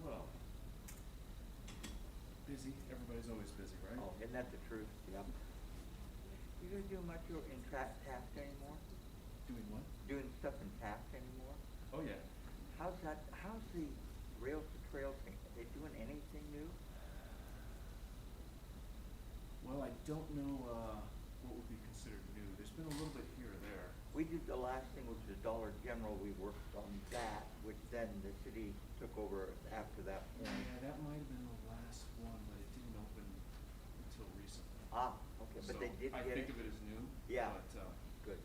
Well, busy. Everybody's always busy, right? Oh, isn't that the truth? Yep. You guys do much in task anymore? Doing what? Doing stuff in task anymore? Oh, yeah. How's the Rails to Trails thing? Are they doing anything new? Well, I don't know what would be considered new. There's been a little bit here or there. We did the last thing, which was Dollar General. We worked on that, which then the city took over after that point. Yeah, that might have been the last one, but it didn't open until recently. Ah, okay, but So they did I get think of it as new. Yeah. But Good.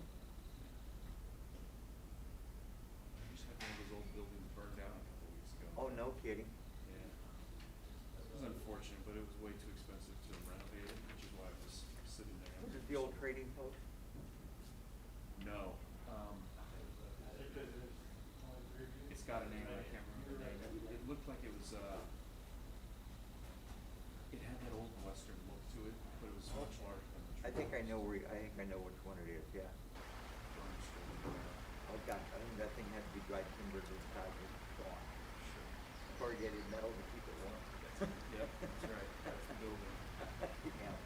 I just had one of those old buildings burned down a couple of weeks ago. Oh, no kidding. Yeah. It was unfortunate, but it was way too expensive to renovate it, which is why it was sitting there. Was it the old trading post? No. It's got a name, but I can't remember the name. It looked like it was, it had that old Western look to it, but it was much larger than the I think I know which one it is, yeah. Burn Street. Oh gosh, I think that thing had to be dry timbered inside and gone. Sure. Corrugated metal to keep it warm. Yep, that's right. That's the building. Yeah.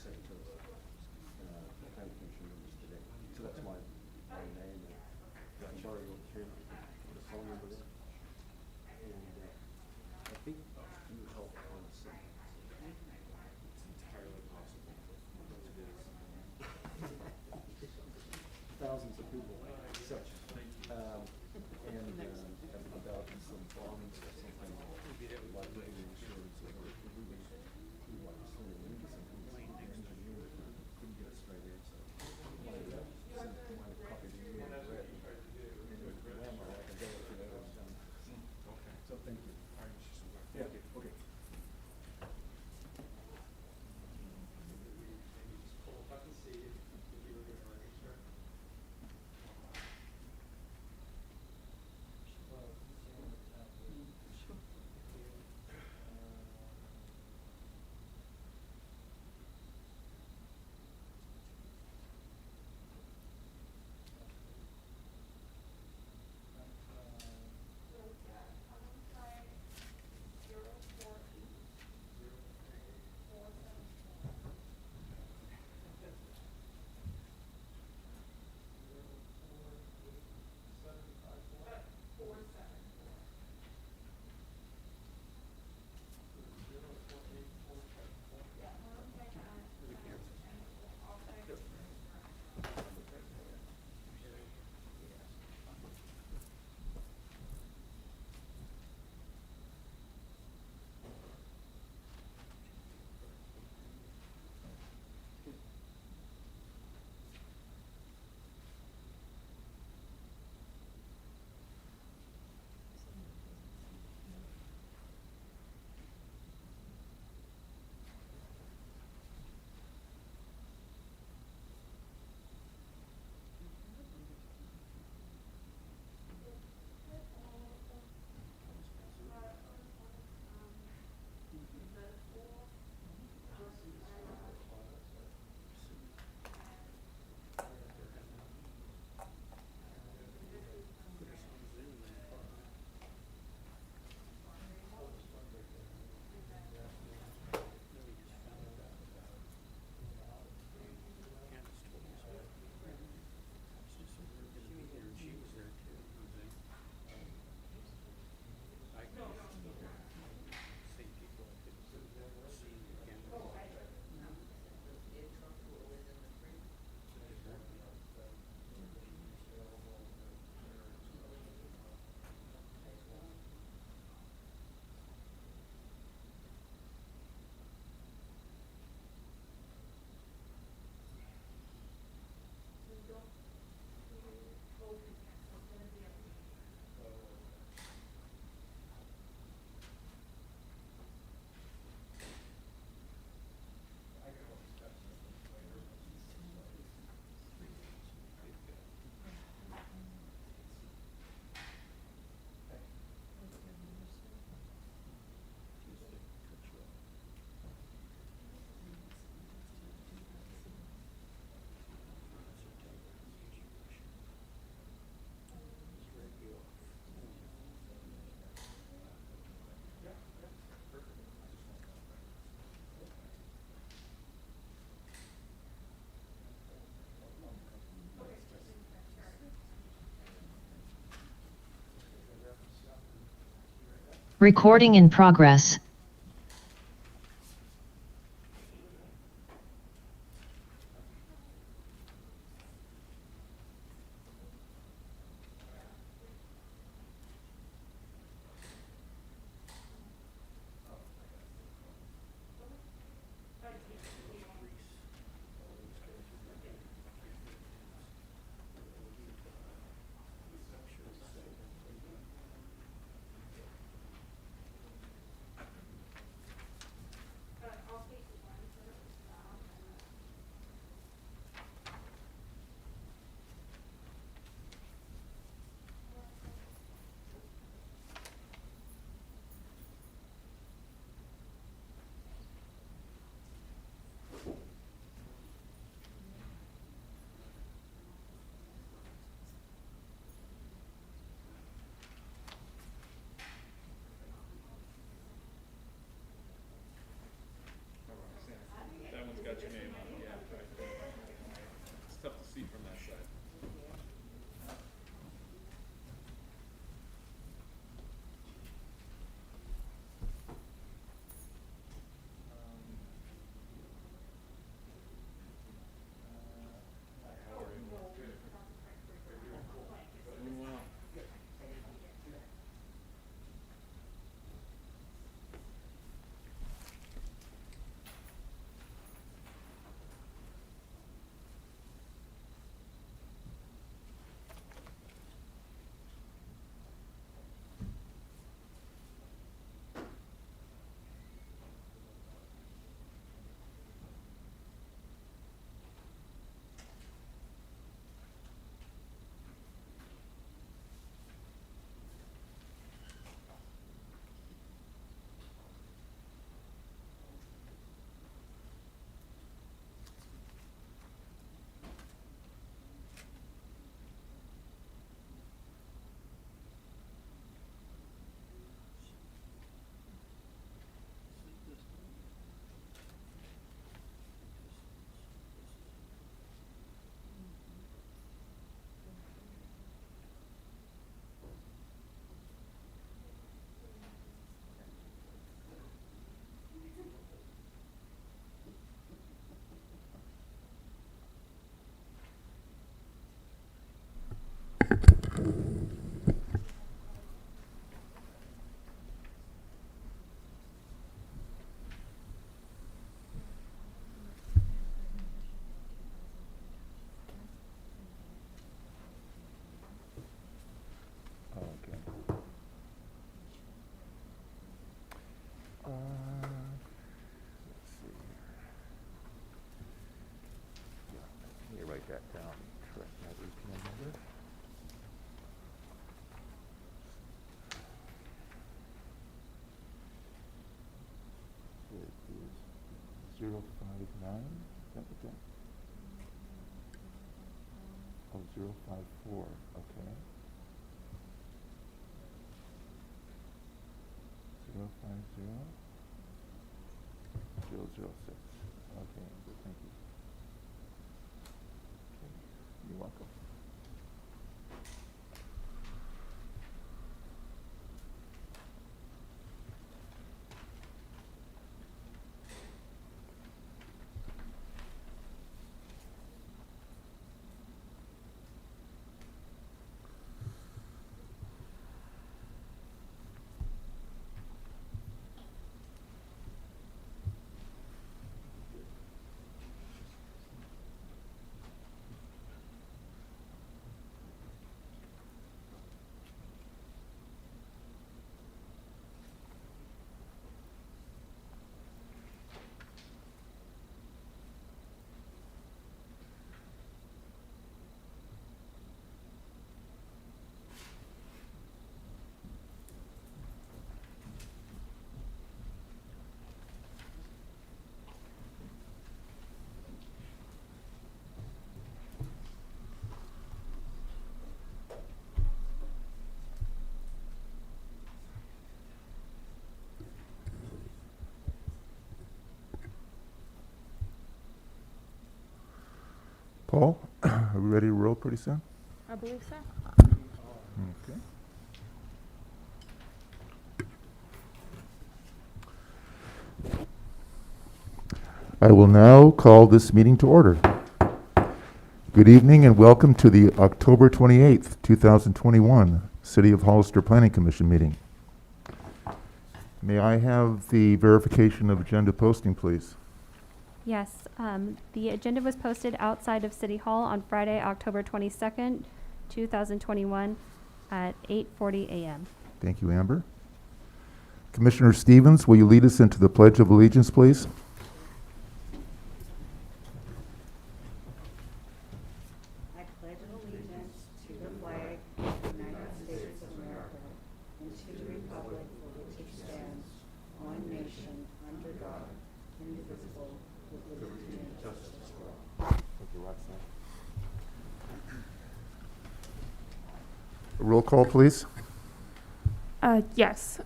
sent to the planning commission members today. So that's my name, and I can borrow your pen, put a phone number there. And I think you help on some. It's entirely possible. It is. Thousands of people like such. And about some bonds or something, like maybe insurance, or we want to send it into some engineer, couldn't get a straight answer. Wanted to send a copy to you and read, and it was grammar like a day or two later, it was done. Okay. So thank you. All right, Mr. Sawyer. Yeah, Thank you. okay. Recording in progress. 059, is that what that? Oh, 054, okay. 050, 006, okay, good, thank you. Okay, you're welcome. Paul, are we ready to roll pretty soon? I believe so. Okay. I will now call this meeting to order. Good evening and welcome to the October 28th, 2021 City of Hollister Planning Commission meeting. May I have the verification of agenda posting, please? Yes, the agenda was posted outside of City Hall on Friday, October 22nd, 2021 at 8:40 a.m. Thank you, Amber. Commissioner Stevens, will you lead us into the Pledge of Allegiance, please? I pledge allegiance to the flag of the United States of America and to the republic for which it stands, one nation, under God, indivisible, with liberty and justice for all. Thank you, Roxanne. Roll call, please. Yes.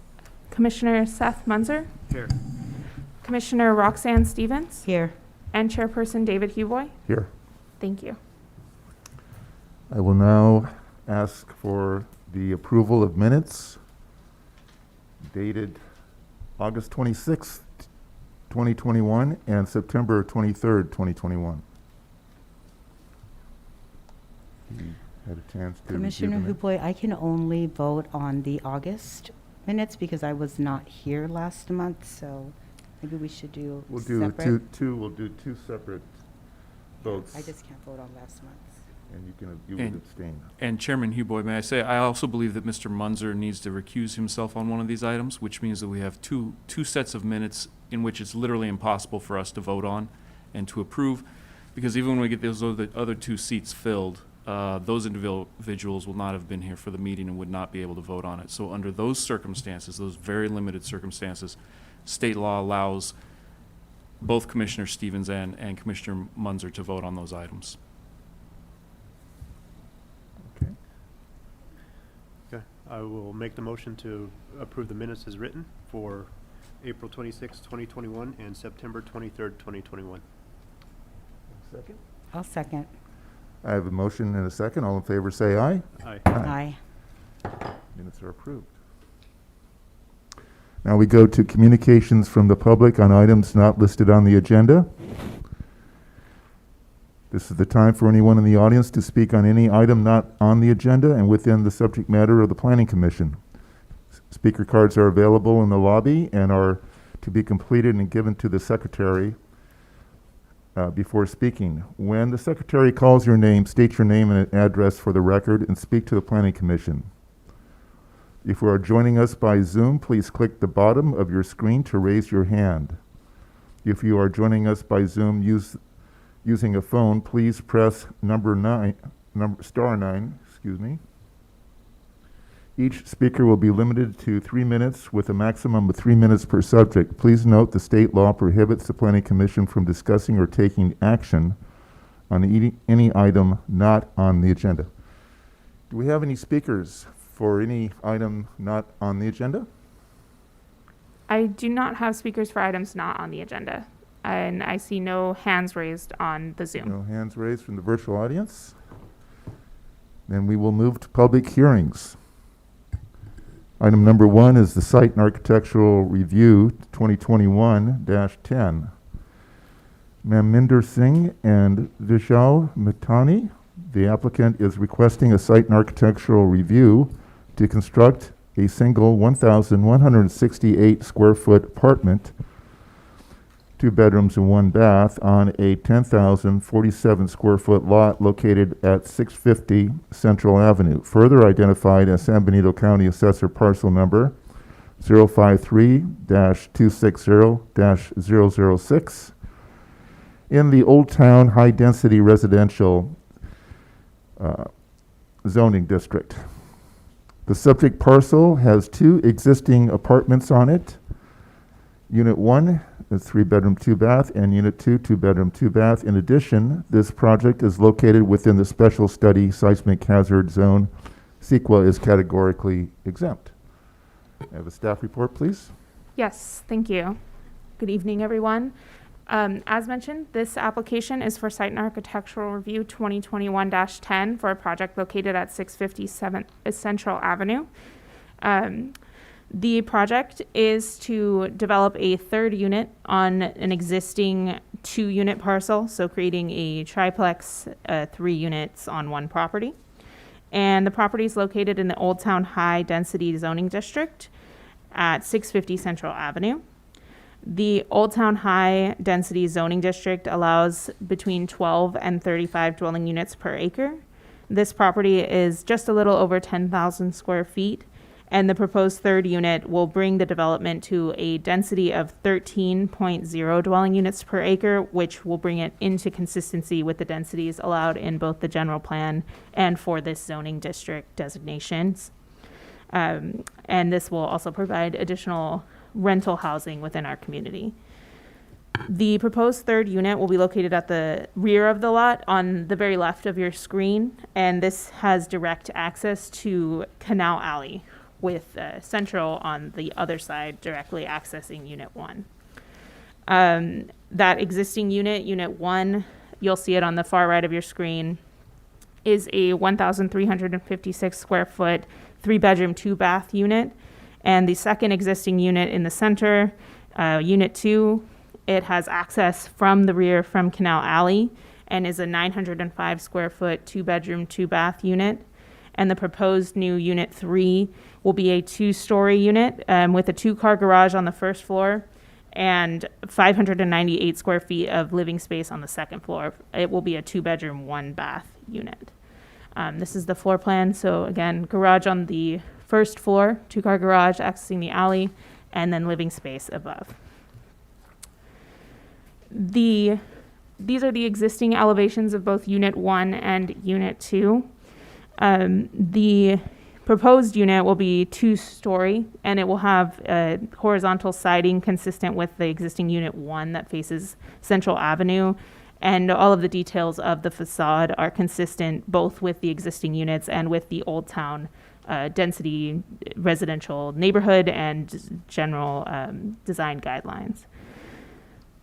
Commissioner Seth Munzer, Here. Commissioner Roxanne Stevens, Here. and Chairperson David Huboy. Here. Thank you. I will now ask for the approval of minutes dated August 26th, 2021 and September 23rd, 2021. You had a chance to Commissioner review the Huboy, I can only vote on the August minutes because I was not here last month, so maybe we should do We'll do separate. we'll do two separate votes. I just can't vote on last month's. And you would And- abstain. And Chairman Huboy, may I say, I also believe that Mr. Munzer needs to recuse himself on one of these items, which means that we have two sets of minutes in which it's literally impossible for us to vote on and to approve, because even when we get those other two seats filled, those individuals will not have been here for the meeting and would not be able to vote on it. So under those circumstances, those very limited circumstances, state law allows both Commissioner Stevens and Commissioner Munzer to vote on those items. Okay. Okay, I will make the motion to approve the minutes as written for April 26, 2021 and September 23rd, 2021. Second? I'll second. I have a motion and a second. All in favor say aye. Aye. Aye. Minutes are approved. Now we go to communications from the public on items not listed on the agenda. This is the time for anyone in the audience to speak on any item not on the agenda and within the subject matter of the Planning Commission. Speaker cards are available in the lobby and are to be completed and given to the secretary before speaking. When the secretary calls your name, state your name and address for the record and speak to the Planning Commission. If you are joining us by Zoom, please click the bottom of your screen to raise your hand. If you are joining us by Zoom using a phone, please press star 9, Each speaker will be limited to 3 minutes with a maximum of 3 minutes per subject. Please note the state law prohibits the Planning Commission from discussing or taking action on any item not on the agenda. Do we have any speakers for any item not on the agenda? I do not have speakers for items not on the agenda, and I see no hands raised on the Zoom. No hands raised from the virtual audience? Then we will move to public hearings. Item number 1 is the Site and Architectural Review 2021-10. Maminder Singh and Vishal Mitani, the applicant, is requesting a site and architectural review to construct a single 1,168 square foot apartment, 2 bedrooms and 1 bath, on a 10,047 square foot lot located at 650 Central Avenue, further identified as San Benito County Assessor Parcel Number 053-260-006 in the Old Town High Density Residential zoning district. The subject parcel has 2 existing apartments on it. Unit 1 is 3 bedroom, 2 bath, and Unit 2, 2 bedroom, 2 bath. In addition, this project is located within the Special Study Seismic Hazard Zone. CEQA is categorically exempt. I have a staff report, please. Yes, thank you. Good evening, everyone. As mentioned, this application is for Site and Architectural Review 2021-10 for a project located at 657 Central Avenue. The project is to develop a 3rd unit on an existing 2-unit parcel, so creating a triplex, 3 units on one property. And the property is located in the Old Town High Density Zoning District at 650 Central Avenue. The Old Town High Density Zoning District allows between 12 and 35 dwelling units per acre. This property is just a little over 10,000 square feet, and the proposed 3rd unit will bring the development to a density of 13.0 dwelling units per acre, which will bring it into consistency with the densities allowed in both the general plan and for this zoning district designations. And this will also provide additional rental housing within our community. The proposed 3rd unit will be located at the rear of the lot on the very left of your screen, and this has direct access to Canal Alley, with Central on the other side directly accessing Unit 1. That existing unit, Unit 1, you'll see it on the far right of your screen, is a 1,356 square foot, 3 bedroom, 2 bath unit. And the second existing unit in the center, Unit 2, it has access from the rear from Canal Alley and is a 905 square foot, 2 bedroom, 2 bath unit. And the proposed new Unit 3 will be a 2-story unit with a 2-car garage on the first floor and 598 square feet of living space on the second floor. It will be a 2 bedroom, 1 bath unit. This is the floor plan. So again, garage on the first floor, 2-car garage accessing the alley, and then living space above. These are the existing elevations of both Unit 1 and Unit 2. The proposed unit will be 2-story, and it will have horizontal siding consistent with the existing Unit 1 that faces Central Avenue. And all of the details of the facade are consistent both with the existing units and with the Old Town density residential neighborhood and general design guidelines.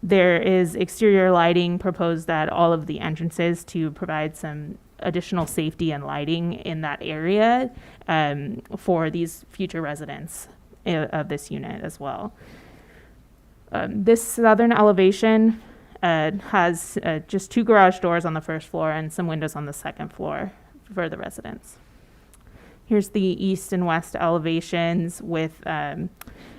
There is exterior lighting proposed at all of the entrances to provide some additional safety and lighting in that area for these future residents of this unit as well. This southern elevation has just 2 garage doors on the first floor and some windows on the second floor for the residents. Here's the east and west elevations with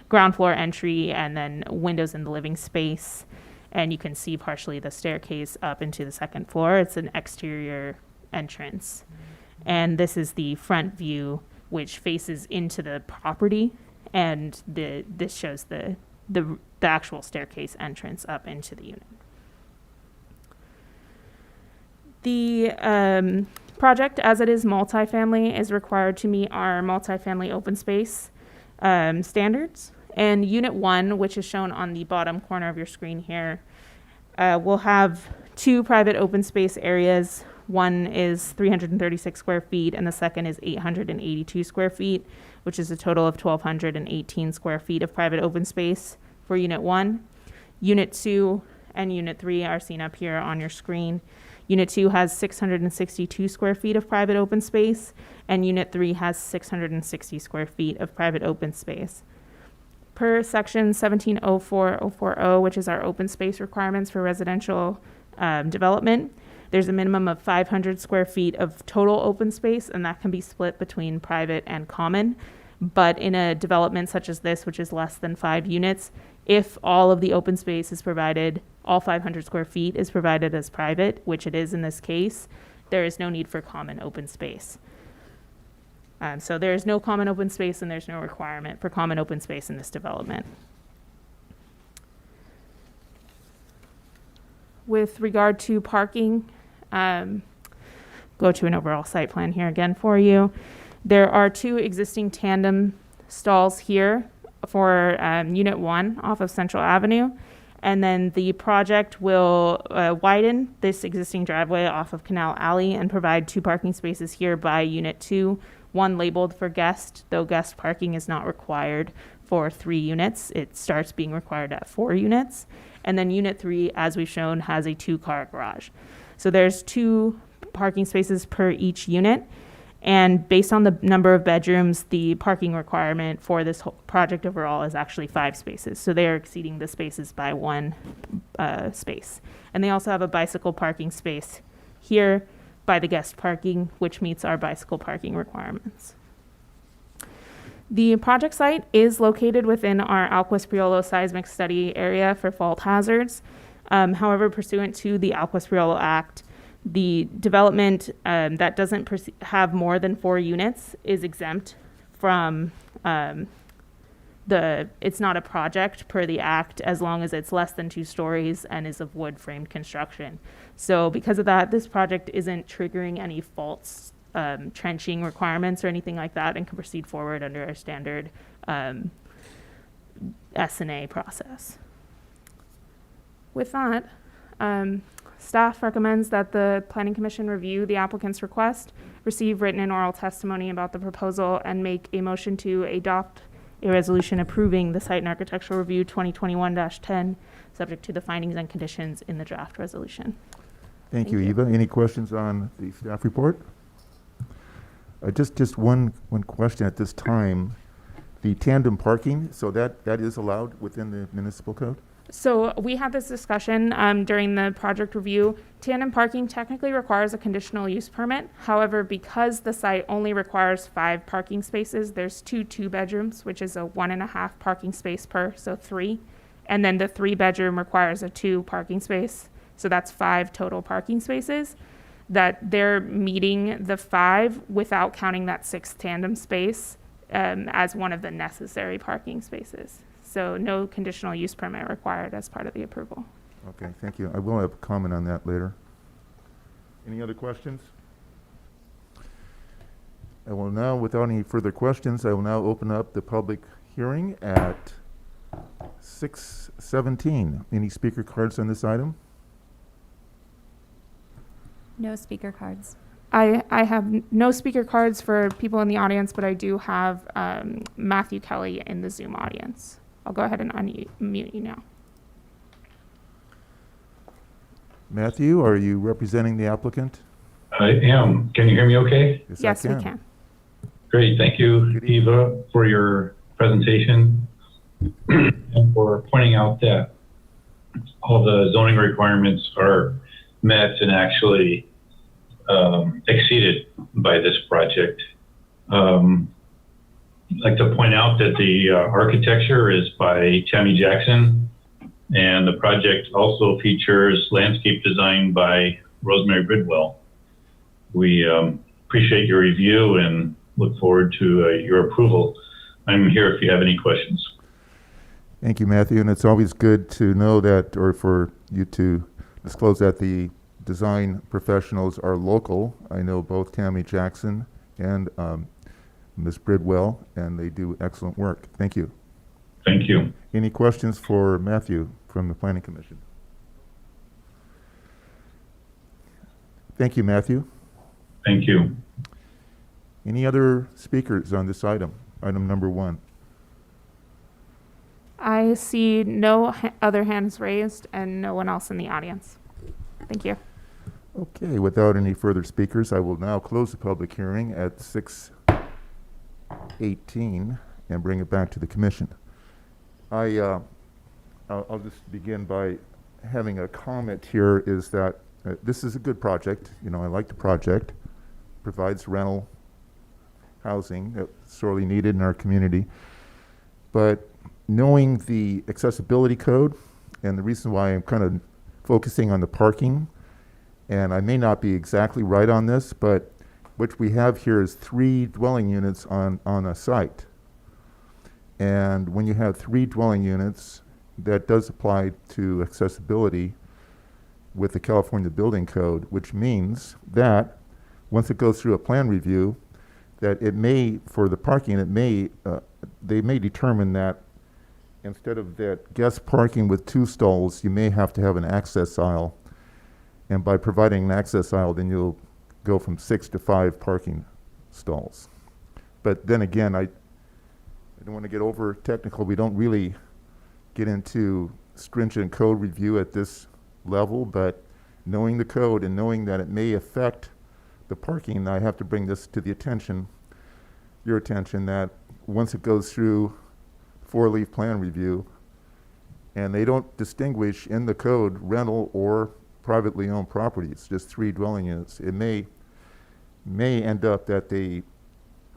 ground floor entry and then windows in the living space. And you can see partially the staircase up into the second floor. It's an exterior entrance. And this is the front view, which faces into the property. And this shows the actual staircase entrance up into the unit. The project, as it is multifamily, is required to meet our multifamily open space standards. And Unit 1, which is shown on the bottom corner of your screen here, will have 2 private open space areas. One is 336 square feet, and the second is 882 square feet, which is a total of 1,218 square feet of private open space for Unit 1. Unit 2 and Unit 3 are seen up here on your screen. Unit 2 has 662 square feet of private open space, and Unit 3 has 660 square feet of private open space. Per section 1704.040, which is our open space requirements for residential development, there's a minimum of 500 square feet of total open space, and that can be split between private and common. But in a development such as this, which is less than 5 units, if all of the open space is provided, all 500 square feet is provided as private, which it is in this case, there is no need for common open space. So there is no common open space, and there's no requirement for common open space in this development. With regard to parking, go to an overall site plan here again for you. There are 2 existing tandem stalls here for Unit 1 off of Central Avenue. And then the project will widen this existing driveway off of Canal Alley and provide 2 parking spaces here by Unit 2, one labeled for guest, though guest parking is not required for 3 units. It starts being required at 4 units. And then Unit 3, as we've shown, has a 2-car garage. So there's 2 parking spaces per each unit. And based on the number of bedrooms, the parking requirement for this whole project overall is actually 5 spaces. So they are exceeding the spaces by 1 space. And they also have a bicycle parking space here by the guest parking, which meets our bicycle parking requirements. The project site is located within our Alquist Priolo seismic study area for fault hazards. However, pursuant to the Alquist Priolo Act, the development that doesn't have more than 4 units is exempt from it's not a project per the act as long as it's less than 2 stories and is of wood framed construction. So because of that, this project isn't triggering any faults, trenching requirements or anything like that, and can proceed forward under our standard S&A process. With that, staff recommends that the Planning Commission review the applicant's request, receive written and oral testimony about the proposal, and make a motion to adopt a resolution approving the Site and Architectural Review 2021-10, subject to the findings and conditions in the draft resolution. Thank you, Eva. Any questions on the staff report? Just one question at this time. The tandem parking, so that is allowed within the municipal code? So we had this discussion during the project review. Tandem parking technically requires a conditional use permit. However, because the site only requires 5 parking spaces, there's 2 bedrooms, which is a 1.5 parking space per, so 3. And then the 3 bedroom requires a 2 parking space. So that's 5 total parking spaces. That they're meeting the 5 without counting that 6th tandem space as one of the necessary parking spaces. So no conditional use permit required as part of the approval. Okay, thank you. I will have a comment on that later. Any other questions? I will now, without any further questions, I will now open up the public hearing at 6:17. Any speaker cards on this item? No speaker cards. I have no speaker cards for people in the audience, but I do have Matthew Kelly in the Zoom audience. I'll go ahead and unmute you now. Matthew, are you representing the applicant? I am. Can you hear me okay? Yes, we can. Great. Thank you, Good evening. Eva, for your presentation and for pointing out that all the zoning requirements are met and actually exceeded by this project. I'd like to point out that the architecture is by Tammy Jackson, and the project also features landscape design by Rosemary Bridwell. We appreciate your review and look forward to your approval. I'm here if you have any questions. Thank you, Matthew. And it's always good to know that, or for you to disclose that the design professionals are local. I know both Tammy Jackson and Ms. Bridwell, and they do excellent work. Thank you. Thank you. Any questions for Matthew from the Planning Commission? Thank you, Matthew. Thank you. Any other speakers on this item, item number 1? I see no other hands raised and no one else in the audience. Thank you. Okay, without any further speakers, I will now close the public hearing at 6:18 and bring it back to the commission. I'll just begin by having a comment here is that this is a good project. You know, I like the project. Provides rental housing that's sorely needed in our community. But knowing the accessibility code and the reason why I'm kind of focusing on the parking, and I may not be exactly right on this, but what we have here is 3 dwelling units on a site. And when you have 3 dwelling units, that does apply to accessibility with the California Building Code, which means that once it goes through a plan review, that it may, for the parking, it may, they may determine that instead of that guest parking with 2 stalls, you may have to have an access aisle. And by providing an access aisle, then you'll go from 6 to 5 parking stalls. But then again, I don't want to get over technical. We don't really get into stringent code review at this level, but knowing the code and knowing that it may affect the parking, I have to bring this to the attention, your attention, that once it goes through 4-leaf plan review, and they don't distinguish in the code rental or privately owned properties, just 3 dwelling units, it may end up that they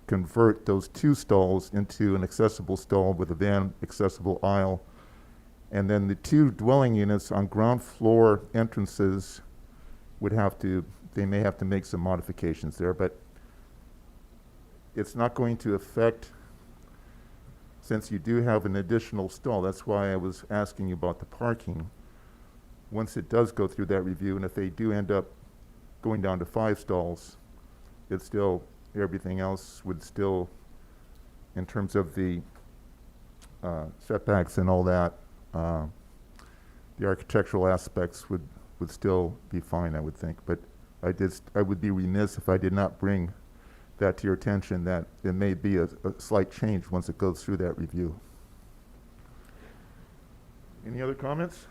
convert those 2 stalls into an accessible stall with a van accessible aisle, and then the 2 dwelling units on ground floor entrances would have to, they may have to make some modifications there, but it's not going to affect, since you do have an additional stall. That's why I was asking you about the parking. Once it does go through that review, and if they do end up going down to 5 stalls, it's still, everything else would still, in terms of the setbacks and all that, the architectural aspects would still be fine, I would think. But I would be remiss if I did not bring that to your attention, that it may be a slight change once it goes through that review. Any other comments?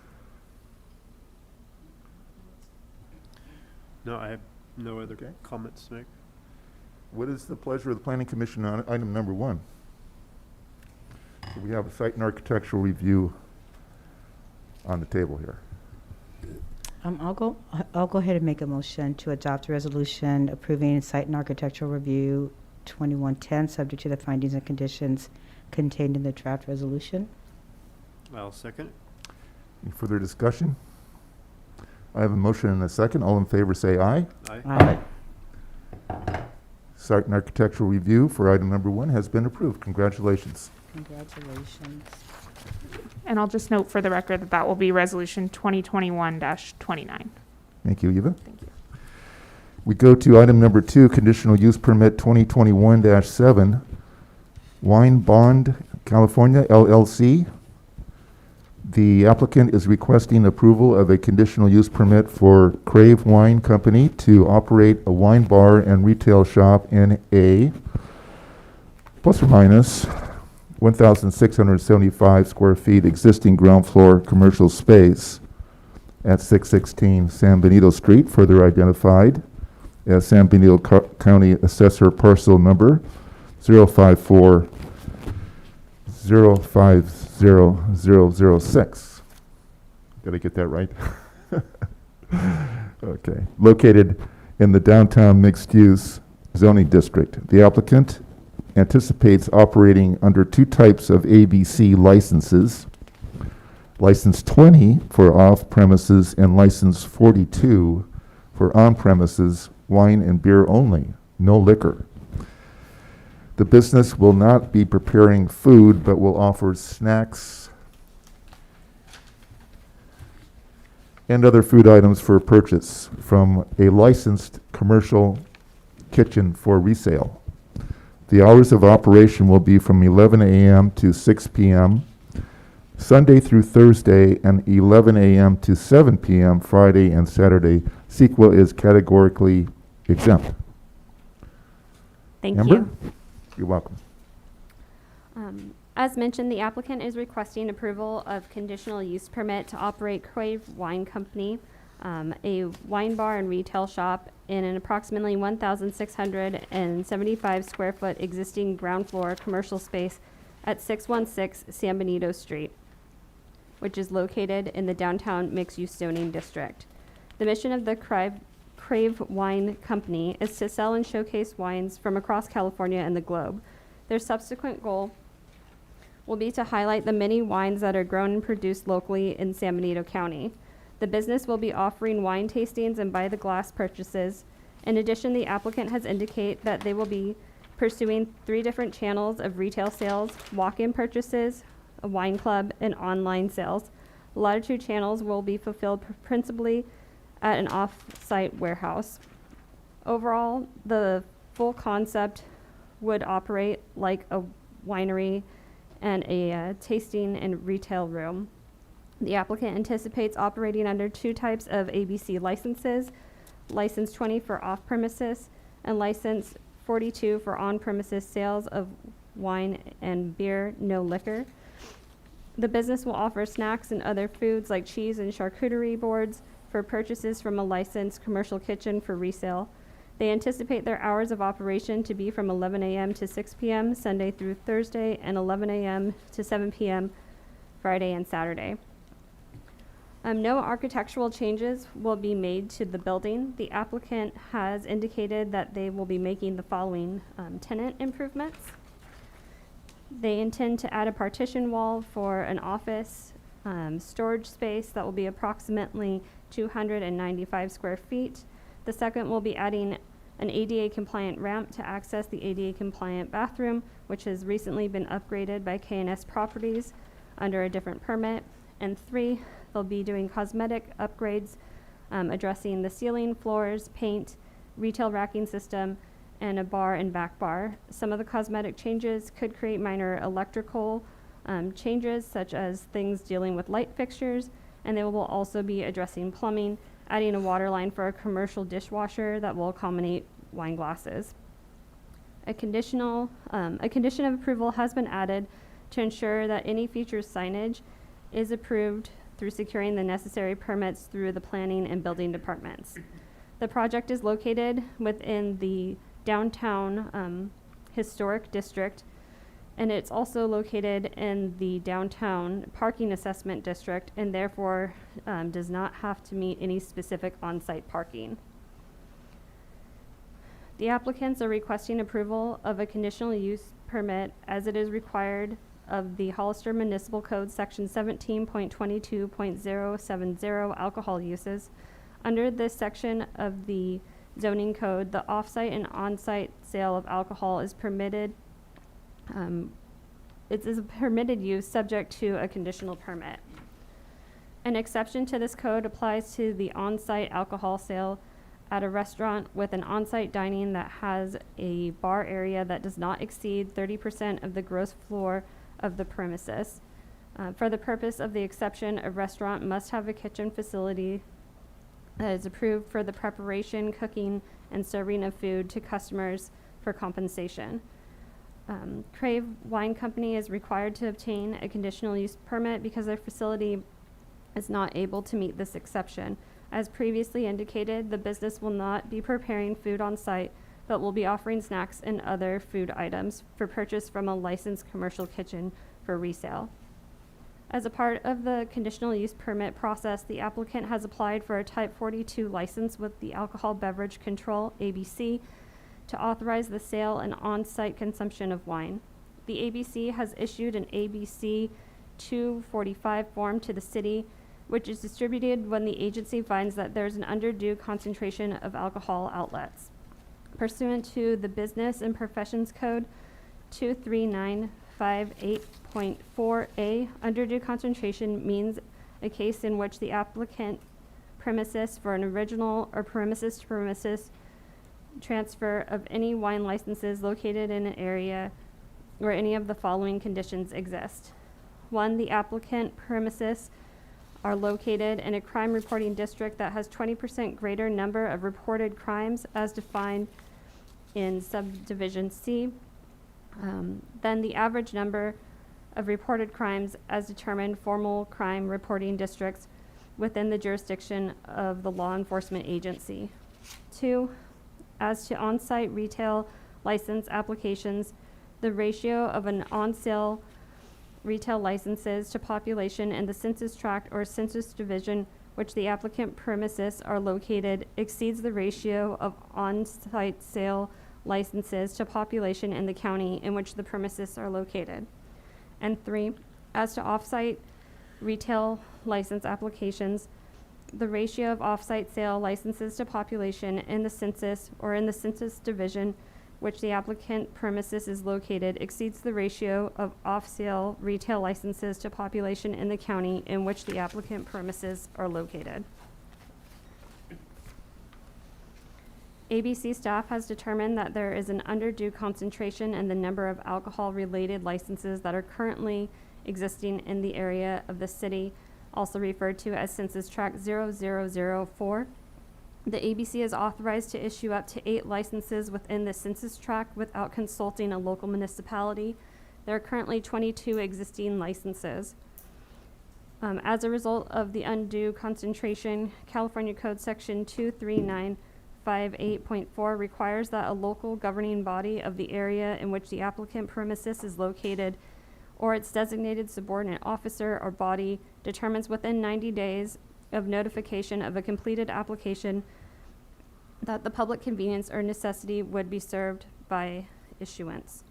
No, I have no other Okay. comments to make. What is the pleasure of the Planning Commission on item number 1? So we have a site and architectural review on the table here. I'll go ahead and make a motion to adopt a resolution approving site and architectural review 2110, subject to the findings and conditions contained in the draft resolution. I'll second it. Any further discussion? I have a motion and a second. All in favor say aye. Aye. Site and architectural review for item number 1 has been approved. Congratulations. Congratulations. And I'll just note for the record that that will be resolution 2021-29. Thank you, Eva. Thank you. We go to item number 2, conditional use permit 2021-7, Wine Bond California LLC. The applicant is requesting approval of a conditional use permit for Crave Wine Company to operate a wine bar and retail shop in a plus or minus 1,675 square feet existing ground floor commercial space at 616 San Benito Street, further identified as San Benito County Assessor Parcel Number 054-050-006. Did I get that right? Okay. Located in the downtown mixed-use zoning district. The applicant anticipates operating under 2 types of ABC licenses. License 20 for off-premises and license 42 for on-premises wine and beer only, no liquor. The business will not be preparing food, but will offer snacks and other food items for purchase from a licensed commercial kitchen for resale. The hours of operation will be from 11 a.m. to 6 p.m. Sunday through Thursday, and 11 a.m. to 7 p.m. Friday and Saturday. CEQA is categorically exempt. Thank Amber? you. You're welcome. As mentioned, the applicant is requesting approval of conditional use permit to operate Crave Wine Company, a wine bar and retail shop in an approximately 1,675 square foot existing ground floor commercial space at 616 San Benito Street, which is located in the downtown mixed-use zoning district. The mission of the Crave Wine Company is to sell and showcase wines from across California and the globe. Their subsequent goal will be to highlight the many wines that are grown and produced locally in San Benito County. The business will be offering wine tastings and by-the-glass purchases. In addition, the applicant has indicated that they will be pursuing 3 different channels of retail sales: walk-in purchases, a wine club, and online sales. The latter 2 channels will be fulfilled principally at an off-site warehouse. Overall, the full concept would operate like a winery and a tasting and retail room. The applicant anticipates operating under 2 types of ABC licenses: License 20 for off-premises and License 42 for on-premises sales of wine and beer, no liquor. The business will offer snacks and other foods like cheese and charcuterie boards for purchases from a licensed commercial kitchen for resale. They anticipate their hours of operation to be from 11 a.m. to 6 p.m. Sunday through Thursday, and 11 a.m. to 7 p.m. Friday and Saturday. No architectural changes will be made to the building. The applicant has indicated that they will be making the following tenant improvements. They intend to add a partition wall for an office storage space that will be approximately 295 square feet. The second will be adding an ADA compliant ramp to access the ADA compliant bathroom, which has recently been upgraded by K&S Properties under a different permit. And 3, they'll be doing cosmetic upgrades, addressing the ceiling, floors, paint, retail racking system, and a bar and back bar. Some of the cosmetic changes could create minor electrical changes, such as things dealing with light fixtures, and they will also be addressing plumbing, adding a water line for a commercial dishwasher that will accommodate wine glasses. A condition of approval has been added to ensure that any future signage is approved through securing the necessary permits through the planning and building departments. The project is located within the downtown historic district, and it's also located in the downtown parking assessment district, and therefore does not have to meet any specific on-site parking. The applicants are requesting approval of a conditional use permit as it is required of the Hollister Municipal Code Section 17.22.070 alcohol uses. Under this section of the zoning code, the off-site and on-site sale of alcohol is permitted. It is a permitted use subject to a conditional permit. An exception to this code applies to the on-site alcohol sale at a restaurant with an on-site dining that has a bar area that does not exceed 30% of the gross floor of the premises. For the purpose of the exception, a restaurant must have a kitchen facility that is approved for the preparation, cooking, and serving of food to customers for compensation. Crave Wine Company is required to obtain a conditional use permit because their facility is not able to meet this exception. As previously indicated, the business will not be preparing food on site, but will be offering snacks and other food items for purchase from a licensed commercial kitchen for resale. As a part of the conditional use permit process, the applicant has applied for a Type 42 license with the Alcohol Beverage Control, ABC, to authorize the sale and on-site consumption of wine. The ABC has issued an ABC 245 form to the city, which is distributed when the agency finds that there's an undue concentration of alcohol outlets. Pursuant to the Business and Professions Code 23958.4a, undue concentration means a case in which the applicant premises for an original or premises to premises transfer of any wine licenses located in an area where any of the following conditions exist. 1, the applicant premises are located in a crime reporting district that has 20% greater number of reported crimes as defined in Subdivision C than the average number of reported crimes as determined formal crime reporting districts within the jurisdiction of the law enforcement agency. 2, as to on-site retail license applications, the ratio of an on-sale retail licenses to population in the census tract or census division which the applicant premises are located exceeds the ratio of on-site sale licenses to population in the county in which the premises are located. And 3, as to off-site retail license applications, the ratio of off-site sale licenses to population in the census or in the census division which the applicant premises is located exceeds the ratio of off-sale retail licenses to population in the county in which the applicant premises are located. ABC staff has determined that there is an undue concentration in the number of alcohol-related licenses that are currently existing in the area of the city, also referred to as Census Tract 0004. The ABC is authorized to issue up to 8 licenses within the census tract without consulting a local municipality. There are currently 22 existing licenses. As a result of the undue concentration, California Code Section 23958.4 requires that a local governing body of the area in which the applicant premises is located or its designated subordinate officer or body determines within 90 days of notification of a completed application that the public convenience or necessity would be served by issuance.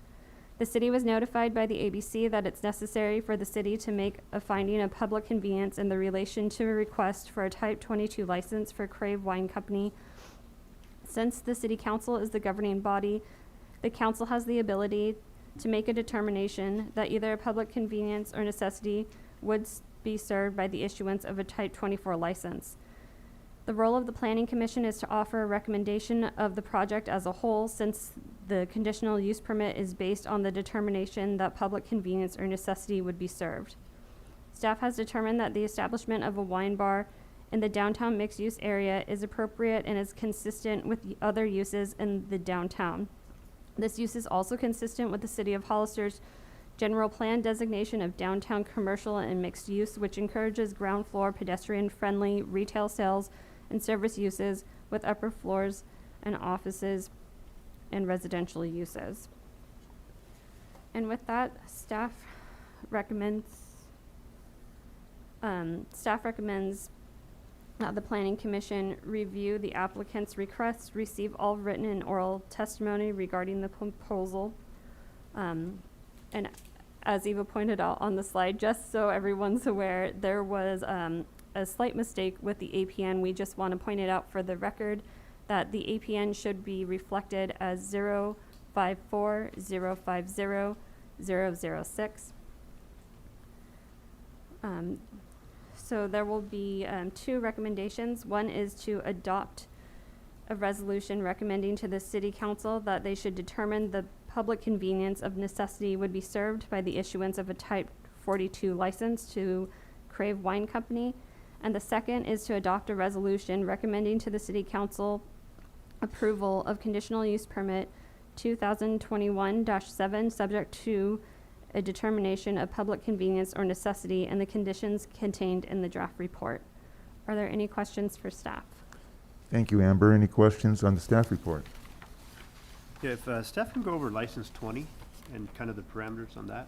The city was notified by the ABC that it's necessary for the city to make a finding of public convenience in the relation to a request for a Type 22 license for Crave Wine Company. Since the city council is the governing body, the council has the ability to make a determination that either a public convenience or necessity would be served by the issuance of a Type 24 license. The role of the Planning Commission is to offer a recommendation of the project as a whole, since the conditional use permit is based on the determination that public convenience or necessity would be served. Staff has determined that the establishment of a wine bar in the downtown mixed-use area is appropriate and is consistent with the other uses in the downtown. This use is also consistent with the City of Hollister's general plan designation of downtown commercial and mixed use, which encourages ground floor pedestrian-friendly retail sales and service uses with upper floors and offices and residential uses. And with that, staff recommends that the Planning Commission review the applicant's request, receive all written and oral testimony regarding the proposal. And as Eva pointed out on the slide, just so everyone's aware, there was a slight mistake with the APN. We just want to point it out for the record that the APN should be reflected as 054050006. So there will be 2 recommendations. One is to adopt a resolution recommending to the City Council that they should determine the public convenience of necessity would be served by the issuance of a Type 42 license to Crave Wine Company. And the second is to adopt a resolution recommending to the City Council approval of conditional use permit 2021-7, subject to a determination of public convenience or necessity and the conditions contained in the draft report. Are there any questions for staff? Thank you, Amber. Any questions on the staff report? Yeah, if staff can go over license 20 and kind of the parameters on that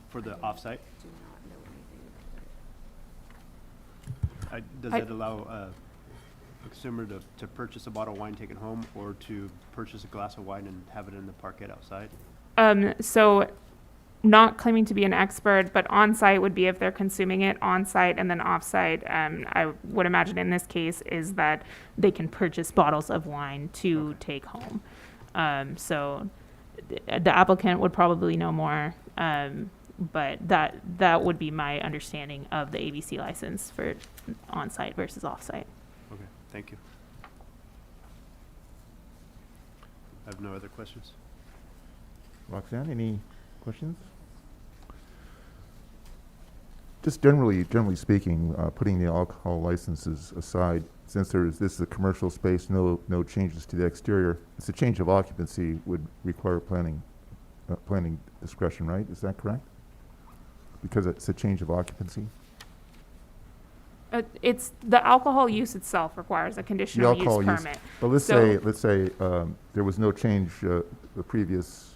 for the offsite. Does that allow a consumer to purchase a bottle of wine, take it home, or to purchase a glass of wine and have it in the parquet outside? So not claiming to be an expert, but on-site would be if they're consuming it on-site, and then off-site, I would imagine in this case, is that they can purchase bottles of wine to take home. So the applicant would probably know more but that would be my understanding of the ABC license for on-site versus off-site. Okay, thank you. I have no other questions. Roxanne, any questions? Just generally speaking, putting the alcohol licenses aside, since this is a commercial space, no changes to the exterior, it's a change of occupancy would require planning discretion, right? Is that correct? Because it's a change of occupancy? It's the alcohol use itself requires a conditional use permit. But let's say there was no change, the previous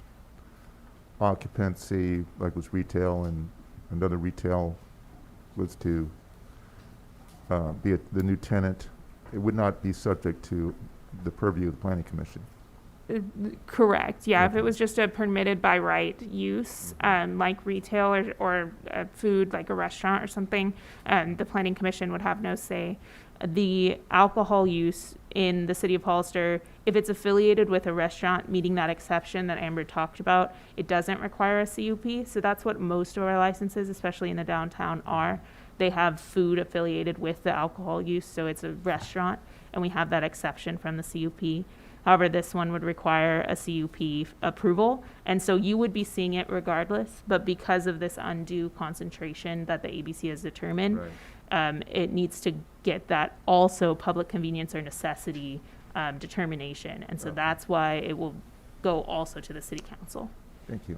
occupancy, like was retail and another retail was to be the new tenant, it would not be subject to the purview of the planning commission. Correct. Yeah. If Okay. it was just a permitted by right use, like retail or food, like a restaurant or something, the planning commission would have no say. The alcohol use in the city of Hollister, if it's affiliated with a restaurant meeting that exception that Amber talked about, it doesn't require a CUP. So that's what most of our licenses, especially in the downtown, are. They have food affiliated with the alcohol use, so it's a restaurant, and we have that exception from the CUP. However, this one would require a CUP approval, and so you would be seeing it regardless, but because of this undue concentration that the ABC has determined, it needs to get that also public convenience or necessity determination, and so Okay. that's why it will go also to the city council. Thank you.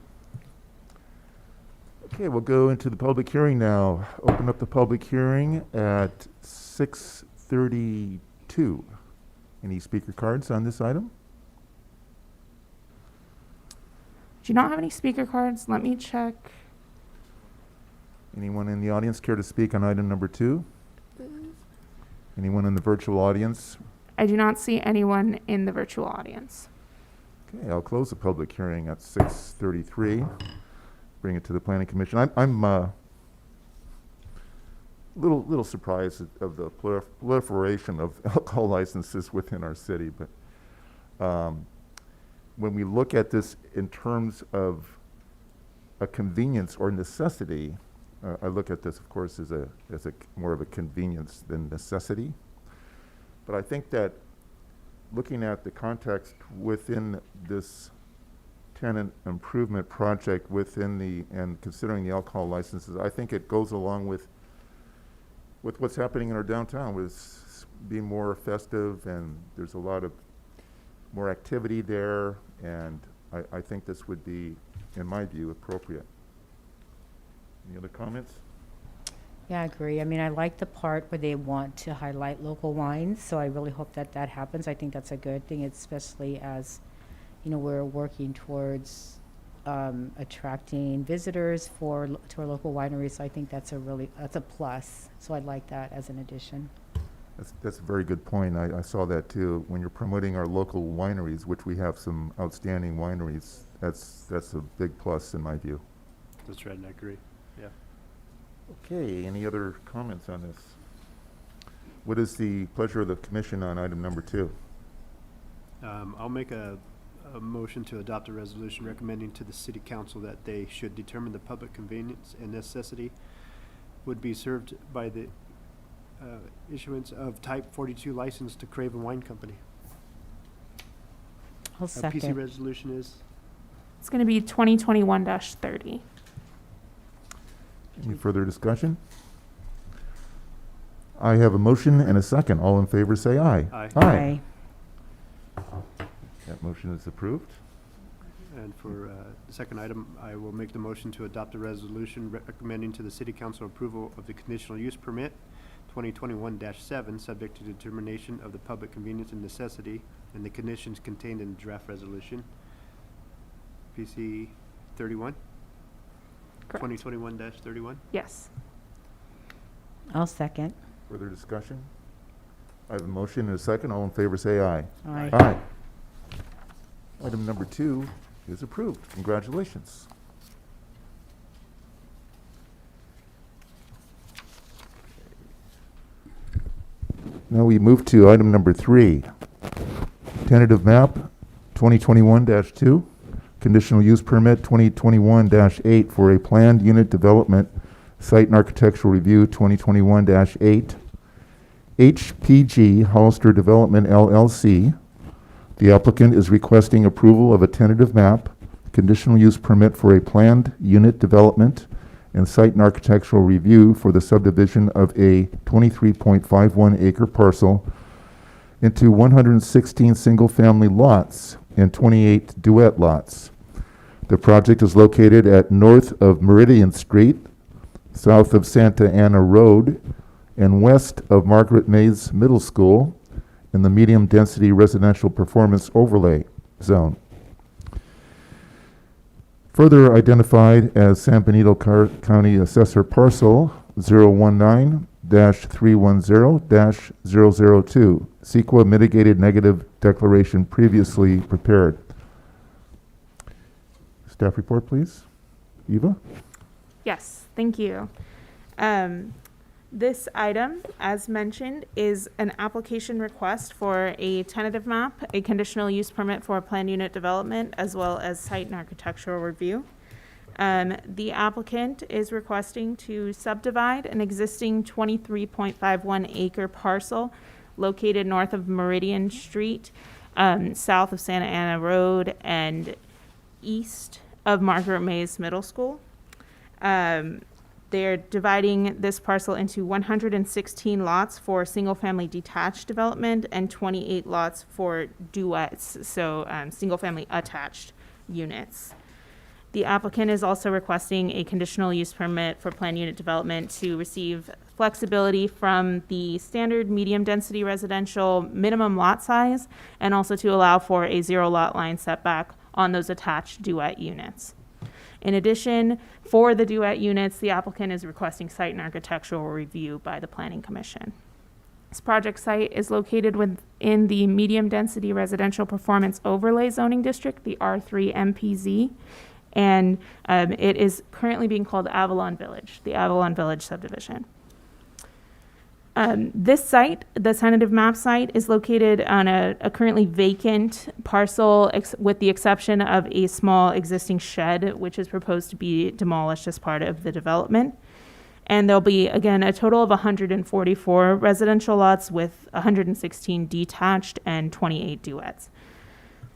Okay, we'll go into the public hearing now. Open up the public hearing at 6:32. Any speaker cards on this item? Do you not have any speaker cards? Let me check. Anyone in the audience care to speak on item number 2? Anyone in the virtual audience? I do not see anyone in the virtual audience. Okay, I'll close the public hearing at 6:33. Bring it to the planning commission. I'm little surprised of the proliferation of alcohol licenses within our city, but when we look at this in terms of a convenience or necessity, I look at this, of course, as a more of a convenience than necessity. But I think that looking at the context within this tenant improvement project and considering the alcohol licenses, I think it goes along with what's happening in our downtown, with being more festive, and there's a lot of more activity there, and I think this would be, in my view, appropriate. Any other comments? Yeah, I agree. I mean, I like the part where they want to highlight local wines, so I really hope that happens. I think that's a good thing, especially as, we're working towards attracting visitors to our local wineries. So I think that's a plus. So I'd like that as an addition. That's a very good point. I saw that too. When you're promoting our local wineries, which we have some outstanding wineries, that's a big plus in my view. That's right, and I agree. Yeah. Okay, any other comments on this? What is the pleasure of the commission on item number 2? I'll make a motion to adopt a resolution recommending to the city council that they should determine the public convenience and necessity would be served by the issuance of type 42 license to Crave Wine Company. I'll Our PC second. resolution is It's going to be 2021-30. Any further discussion? I have a motion and a second. All in favor say aye. Aye. Aye. That motion is approved. And for the second item, I will make the motion to adopt a resolution recommending to the city council approval of the conditional use permit 2021-7, subject to determination of the public convenience and necessity and the conditions contained in the draft resolution. PC 31? Correct. 2021-31? Yes. I'll second. Further discussion? I have a motion and a second. All in favor say aye. Aye. Aye. Item number 2 is approved. Congratulations. Now we move to item number 3. Tentative map 2021-2. Conditional use permit 2021-8 for a planned unit development, site and architectural review 2021-8. HPG Hollister Development LLC. The applicant is requesting approval of a tentative map, conditional use permit for a planned unit development, and site and architectural review for the subdivision of a 23.51 acre parcel into 116 single-family lots and 28 duet lots. The project is located at north of Meridian Street, south of Santa Ana Road, and west of Margaret Mays Middle School in the medium-density residential performance overlay zone. Further identified as San Benito County Assessor Parcel 019-310-002, CEQA mitigated negative declaration previously prepared. Staff report, please. Eva? Yes, thank you. This item, as mentioned, is an application request for a tentative map, a conditional use permit for a planned unit development, as well as site and architectural review. The applicant is requesting to subdivide an existing 23.51 acre parcel located north of Meridian Street, south of Santa Ana Road, and east of Margaret Mays Middle School. They're dividing this parcel into 116 lots for single-family detached development and 28 lots for duets, so single-family attached units. The applicant is also requesting a conditional use permit for planned unit development to receive flexibility from the standard medium-density residential minimum lot size, and also to allow for a 0 lot line setback on those attached duet units. In addition, for the duet units, the applicant is requesting site and architectural review by the Planning Commission. This project site is located within the medium-density residential performance overlay zoning district, the R3 MPZ, and it is currently being called Avalon Village, the Avalon Village subdivision. This site, the tentative map site, is located on a currently vacant parcel with the exception of a small existing shed, which is proposed to be demolished as part of the development. And there'll be, again, a total of 144 residential lots with 116 detached and 28 duets.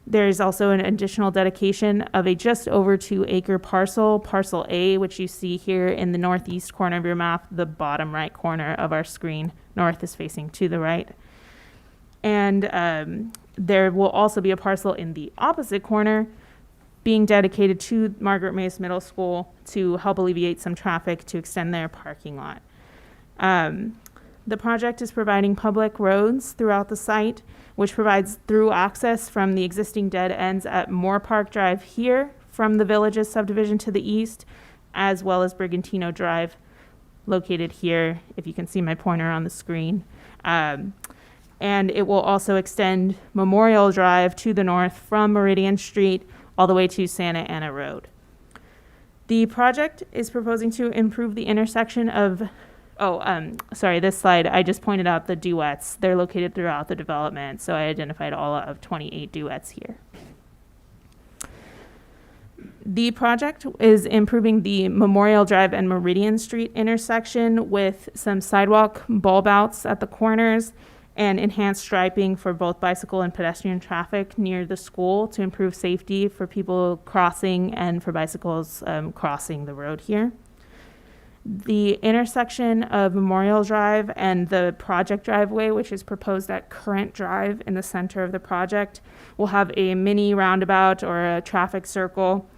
There's also an additional dedication of a just over 2 acre parcel, parcel A, which you see here in the northeast corner of your map, the bottom right corner of our screen. North is facing to the right. And there will also be a parcel in the opposite corner being dedicated to Margaret Mays Middle School to help alleviate some traffic to extend their parking lot. The project is providing public roads throughout the site, which provides through access from the existing dead ends at Moore Park Drive here from the village's subdivision to the east, as well as Brigantino Drive located here, if you can see my pointer on the screen. And it will also extend Memorial Drive to the north from Meridian Street all the way to Santa Ana Road. The project is proposing to improve the intersection of this slide, I just pointed out the duets. They're located throughout the development, so I identified all of 28 duets here. The project is improving the Memorial Drive and Meridian Street intersection with some sidewalk bulb outs at the corners and enhanced striping for both bicycle and pedestrian traffic near the school to improve safety for people crossing and for bicycles crossing the road here. The intersection of Memorial Drive and the project driveway, which is proposed at Current Drive in the center of the project, will have a mini roundabout or a traffic circle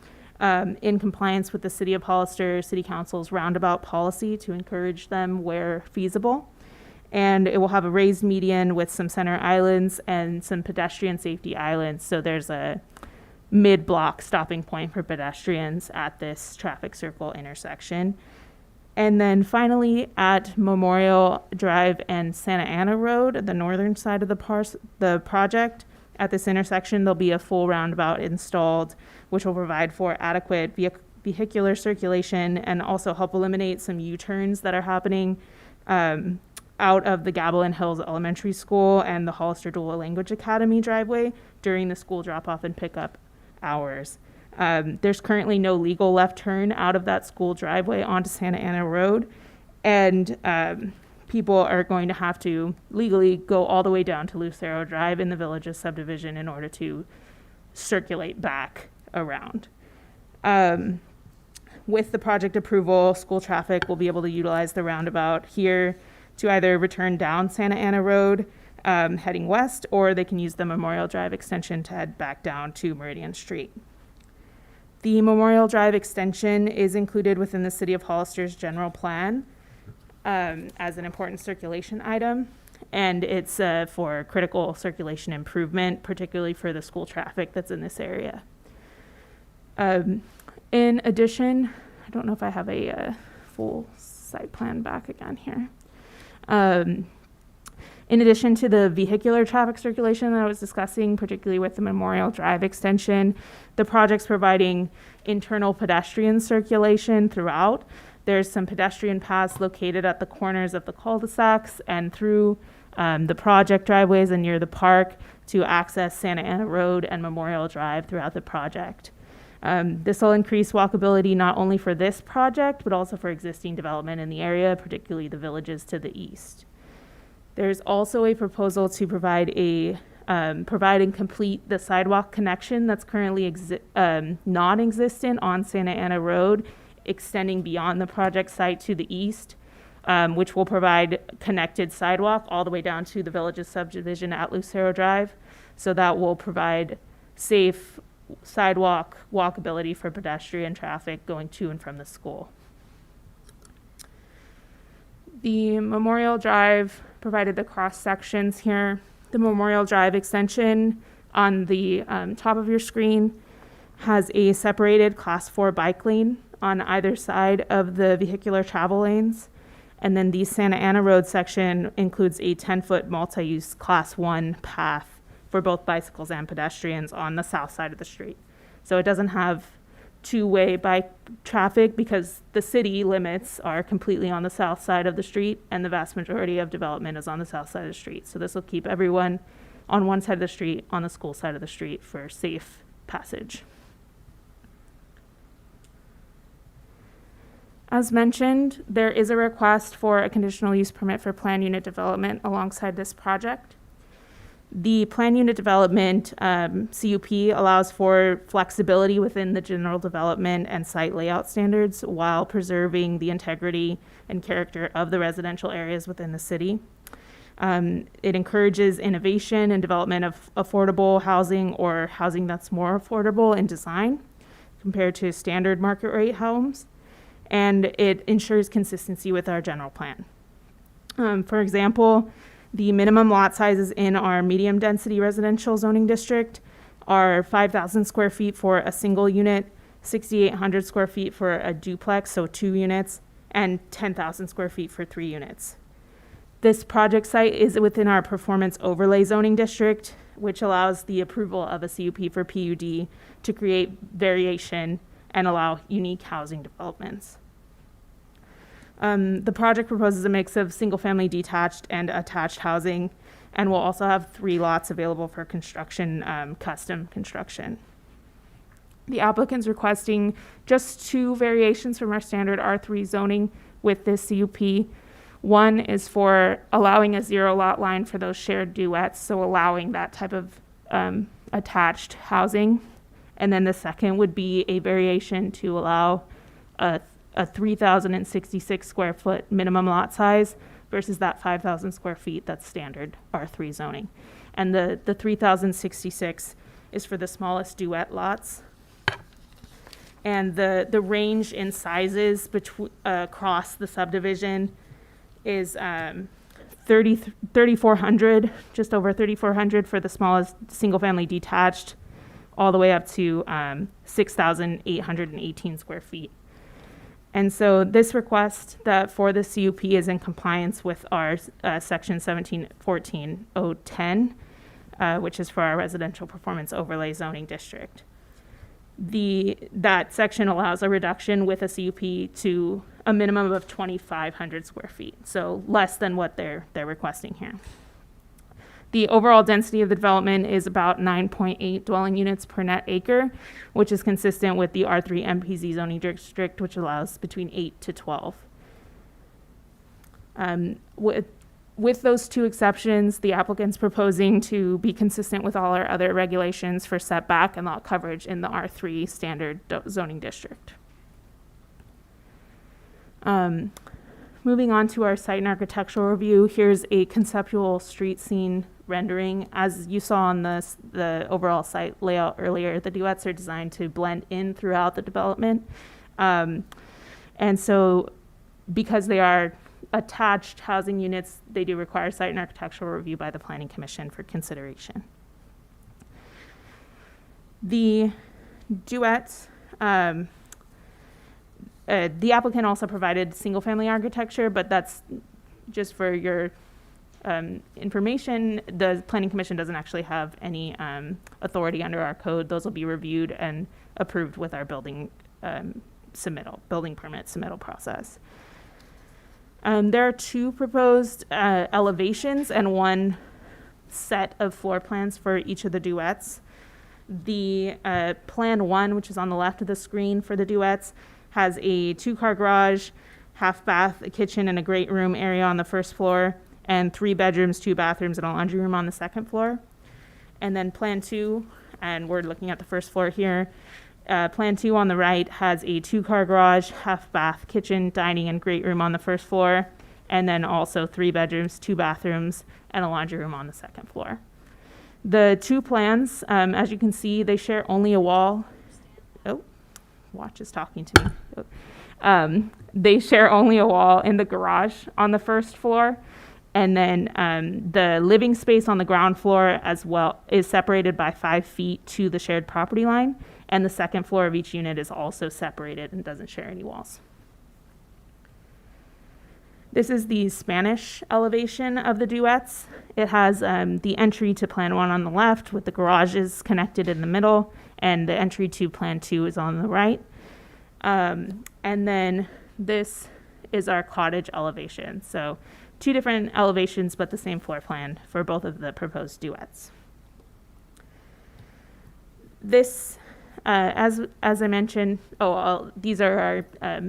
in compliance with the City of Hollister City Council's roundabout policy to encourage them where feasible. And it will have a raised median with some center islands and some pedestrian safety islands. So there's a mid-block stopping point for pedestrians at this traffic circle intersection. And then finally, at Memorial Drive and Santa Ana Road, the northern side of the project, at this intersection, there'll be a full roundabout installed, which will provide for adequate vehicular circulation and also help eliminate some U-turns that are happening out of the Gavilan Hills Elementary School and the Hollister Dual Language Academy driveway during the school drop-off and pickup hours. There's currently no legal left turn out of that school driveway onto Santa Ana Road, and people are going to have to legally go all the way down to Lucero Drive in the Villages subdivision in order to circulate back around. With the project approval, school traffic will be able to utilize the roundabout here to either return down Santa Ana Road, heading west, or they can use the Memorial Drive extension to head back down to Meridian Street. The Memorial Drive extension is included within the City of Hollister's general plan as an important circulation item, and it's for critical circulation improvement, particularly for the school traffic that's in this area. In addition, I don't know if I have a full site plan back again here. In addition to the vehicular traffic circulation that I was discussing, particularly with the Memorial Drive extension, the project's providing internal pedestrian circulation throughout. There's some pedestrian paths located at the corners of the cul-de-sacs and through the project driveways and near the park to access Santa Ana Road and Memorial Drive throughout the project. This will increase walkability not only for this project, but also for existing development in the area, particularly the villages to the east. There's also a proposal to provide and complete the sidewalk connection that's currently non-existent on Santa Ana Road, extending beyond the project site to the east, which will provide connected sidewalk all the way down to the village's subdivision at Lucero Drive. So that will provide safe sidewalk walkability for pedestrian traffic going to and from the school. The Memorial Drive provided the cross sections here. The Memorial Drive extension on the top of your screen has a separated Class 4 bike lane on either side of the vehicular travel lanes. And then the Santa Ana Road section includes a 10-foot multi-use Class 1 path for both bicycles and pedestrians on the south side of the street. So it doesn't have two-way bike traffic because the city limits are completely on the south side of the street and the vast majority of development is on the south side of the street. So this will keep everyone on one side of the street, on the school side of the street for safe passage. As mentioned, there is a request for a conditional use permit for plan unit development alongside this project. The plan unit development CUP allows for flexibility within the general development and site layout standards while preserving the integrity and character of the residential areas within the city. It encourages innovation and development of affordable housing or housing that's more affordable in design compared to standard market rate homes. And it ensures consistency with our general plan. For example, the minimum lot sizes in our medium density residential zoning district are 5,000 square feet for a single unit, 6,800 square feet for a duplex, so 2 units, and 10,000 square feet for 3 units. This project site is within our performance overlay zoning district, which allows the approval of a CUP for PUD to create variation and allow unique housing developments. The project proposes a mix of single-family detached and attached housing, and will also have 3 lots available for construction, custom construction. The applicant's requesting just 2 variations from our standard R3 zoning with this CUP. One is for allowing a 0 lot line for those shared duets, so allowing that type of attached housing. And then the second would be a variation to allow a 3,066 square foot minimum lot size versus that 5,000 square feet that's standard R3 zoning. And the 3,066 is for the smallest duet lots. And the range in sizes across the subdivision is 3,400, just over 3,400 for the smallest single family detached, all the way up to 6,818 square feet. And so this request that for the CUP is in compliance with our section 1714-010, which is for our residential performance overlay zoning district. That section allows a reduction with a CUP to a minimum of 2,500 square feet, so less than what they're requesting here. The overall density of the development is about 9.8 dwelling units per net acre, which is consistent with the R3 MPZ zoning district, which allows between 8 to 12. With those two exceptions, the applicant's proposing to be consistent with all our other regulations for setback and lot coverage in the R3 standard zoning district. Moving on to our site and architectural review, here's a conceptual street scene rendering. As you saw on the overall site layout earlier, the duets are designed to blend in throughout the development. And so because they are attached housing units, they do require site and architectural review by the Planning Commission for consideration. The duets, the applicant also provided single-family architecture, but that's just for your information. The Planning Commission doesn't actually have any authority under our code. Those will be reviewed and approved with our building permit submittal process. There are two proposed elevations and one set of floor plans for each of the duets. The plan 1, which is on the left of the screen for the duets, has a 2-car garage, half bath, a kitchen, and a great room area on the first floor, and 3 bedrooms, 2 bathrooms, and a laundry room on the second floor. And then plan 2, and we're looking at the first floor here. Plan 2 on the right has a 2-car garage, half bath, kitchen, dining, and great room on the first floor, and then also 3 bedrooms, 2 bathrooms, and a laundry room on the second floor. The two plans, as you can see, they share only a wall. Oh, watch is talking to me. Oh. They share only a wall in the garage on the first floor, and then the living space on the ground floor as well is separated by 5 feet to the shared property line. And the second floor of each unit is also separated and doesn't share any walls. This is the Spanish elevation of the duets. It has the entry to plan 1 on the left with the garages connected in the middle, and the entry to plan 2 is on the right. And then this is our cottage elevation. So 2 different elevations, but the same floor plan for both of the proposed duets. This, as I mentioned, these are our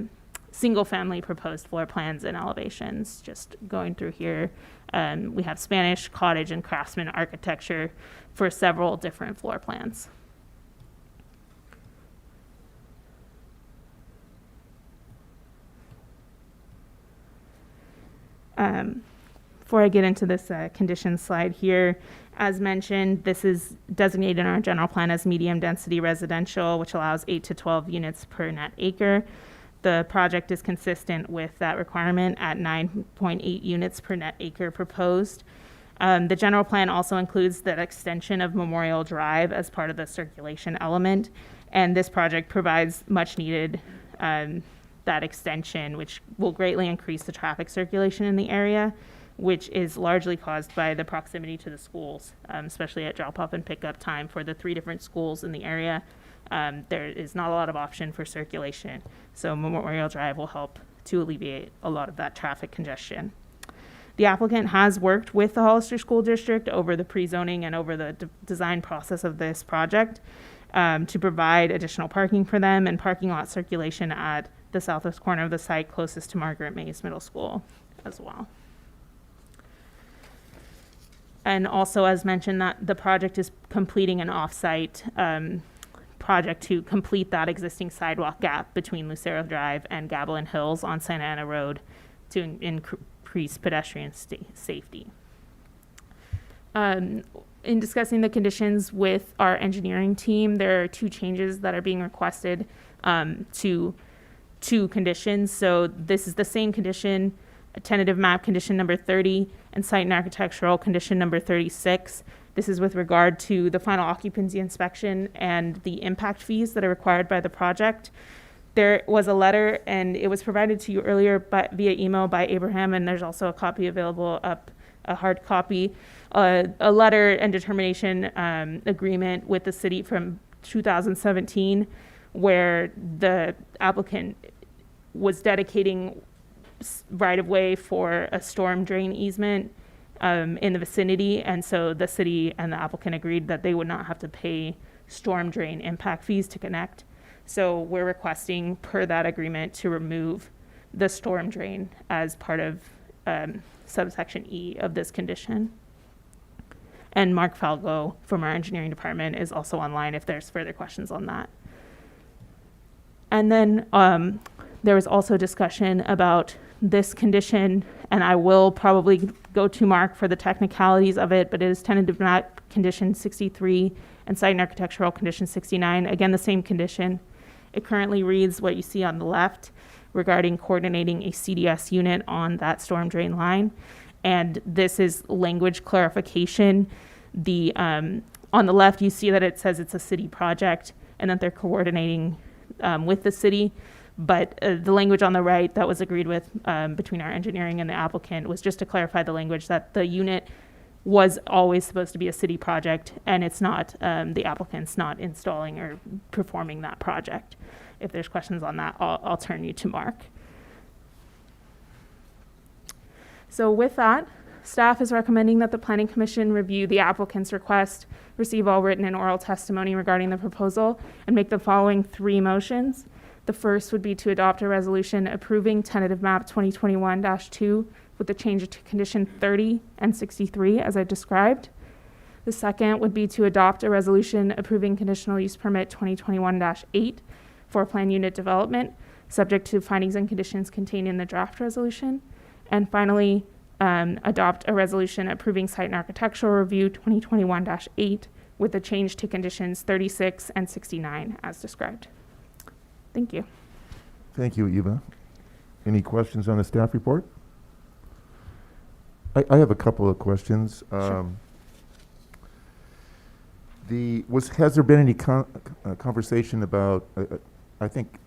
single-family proposed floor plans and elevations. Just going through here, we have Spanish, cottage, and craftsman architecture for several different floor plans. Before I get into this conditions slide here, as mentioned, this is designated in our general plan as medium density residential, which allows 8 to 12 units per net acre. The project is consistent with that requirement at 9.8 units per net acre proposed. The general plan also includes that extension of Memorial Drive as part of the circulation element, and this project provides much needed that extension, which will greatly increase the traffic circulation in the area, which is largely caused by the proximity to the schools, especially at drop-off and pickup time for the 3 different schools in the area. There is not a lot of option for circulation, so Memorial Drive will help to alleviate a lot of that traffic congestion. The applicant has worked with the Hollister School District over the pre-zoning and over the design process of this project to provide additional parking for them and parking lot circulation at the southwest corner of the site closest to Margaret Mays Middle School as well. And also, as mentioned, that the project is completing an off-site project to complete that existing sidewalk gap between Lucero Drive and Gavilan Hills on Santa Ana Road to increase pedestrian safety. In discussing the conditions with our engineering team, there are 2 changes that are being requested to 2 conditions. So this is the same condition, tentative map condition number 30 and site and architectural condition number 36. This is with regard to the final occupancy inspection and the impact fees that are required by the project. There was a letter, and it was provided to you earlier via email by Abraham, and there's also a copy available up, a hard copy, a letter and determination agreement with the city from 2017, where the applicant was dedicating right-of-way for a storm drain easement in the vicinity, and so the city and the applicant agreed that they would not have to pay storm drain impact fees to connect. So we're requesting, per that agreement, to remove the storm drain as part of subsection E of this condition. And Mark Falgo from our engineering department is also online if there's further questions on that. And then there was also discussion about this condition, and I will probably go to Mark for the technicalities of it, but it is tentative map condition 63 and site and architectural condition 69. Again, the same condition. It currently reads what you see on the left regarding coordinating a CDS unit on that storm drain line. And this is language clarification. The on the left, you see that it says it's a city project and that they're coordinating with the city. But the language on the right that was agreed with between our engineering and the applicant was just to clarify the language that the unit was always supposed to be a city project, and it's not, the applicant's not installing or performing that project. If there's questions on that, I'll turn you to Mark. So with that, staff is recommending that the Planning Commission review the applicant's request, receive all written and oral testimony regarding the proposal, and make the following 3 motions. The first would be to adopt a resolution approving tentative map 2021-2 with the change to condition 30 and 63 as I described. The second would be to adopt a resolution approving conditional use permit 2021-8 for plan unit development, subject to findings and conditions contained in the draft resolution. And finally, adopt a resolution approving site and architectural review 2021-8 with the change to conditions 36 and 69 as described. Thank you. Thank you, Eva. Any questions on the staff report? I have a couple of questions. Sure. Has there been any conversation about, I think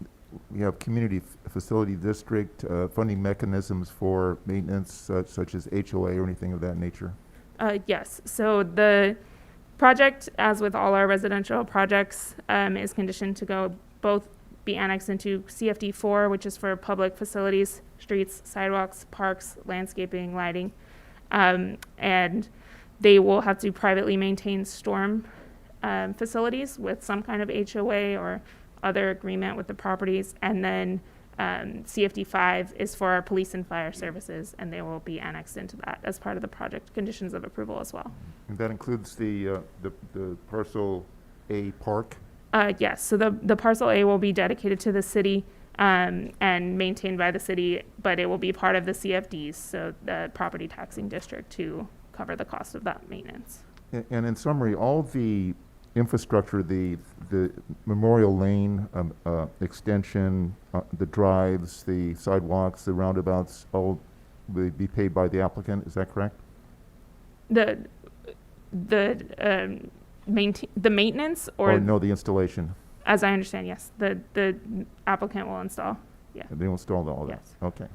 we have community facility district funding mechanisms for maintenance such as HOA or anything of that nature? Yes, so the project, as with all our residential projects, is conditioned to go both be annexed into CFD4, which is for public facilities, streets, sidewalks, parks, landscaping, lighting, and they will have to privately maintain storm facilities with some kind of HOA or other agreement with the properties. And then CFD5 is for our police and fire services, and they will be annexed into that as part of the project conditions of approval as well. And that includes the parcel A park? Yes, so the parcel A will be dedicated to the city and maintained by the city, but it will be part of the CFDs, so the property taxing district, to cover the cost of that maintenance. And in summary, all the infrastructure, the Memorial Lane extension, the drives, the sidewalks, the roundabouts, all will be paid by the applicant, is that correct? The maintenance or no, the installation? As I understand, yes. The applicant will install. Yeah. They will install all that? Yes. Okay.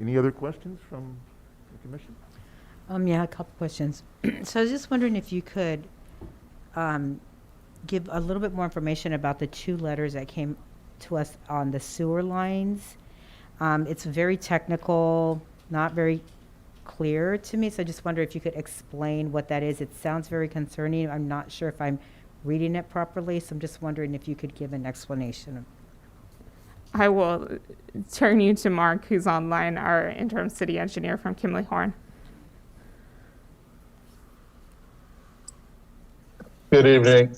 Any other questions from the commission? Yeah, a couple questions. So I was just wondering if you could give a little bit more information about the 2 letters that came to us on the sewer lines. It's very technical, not very clear to me, so I just wonder if you could explain what that is. It sounds very concerning. I'm not sure if I'm reading it properly, so I'm just wondering if you could give an explanation. I will turn you to Mark, who's online, our interim city engineer from Kimley Horn. Good evening.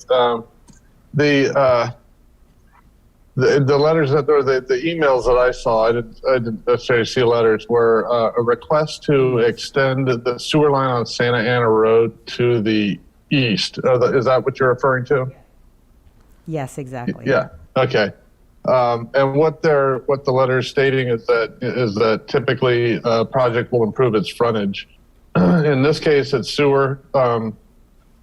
The letters that or the emails that I saw, I didn't necessarily see letters, were a request to extend the sewer line on Santa Ana Road to the east. Is that what you're referring to? Yes, exactly. Yeah. Okay. And what the letter is stating is that typically a project will improve its frontage. In this case, it's sewer.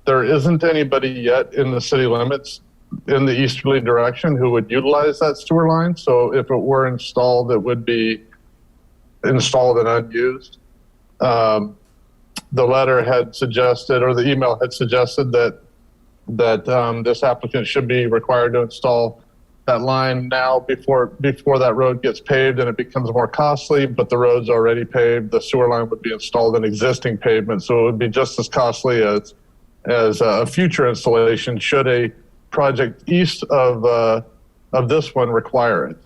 There isn't anybody yet in the city limits in the easterly direction who would utilize that sewer line. So if it were installed, it would be installed and unused. The letter had suggested, or the email had suggested that this applicant should be required to install that line now before that road gets paved, and it becomes more costly, but the road's already paved. The sewer line would be installed in existing pavement, so it would be just as costly as a future installation should a project east of this one require it.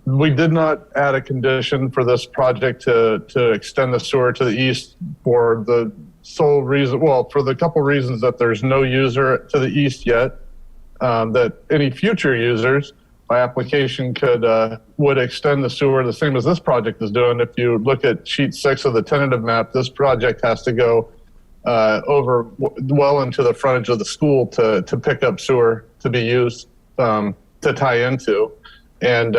We did not add a condition for this project to extend the sewer to the east for the sole reason, well, for the couple reasons that there's no user to the east yet, that any future users by application would extend the sewer the same as this project is doing. If you look at sheet 6 of the tentative map, this project has to go over well into the frontage of the school to pick up sewer to be used to tie into, and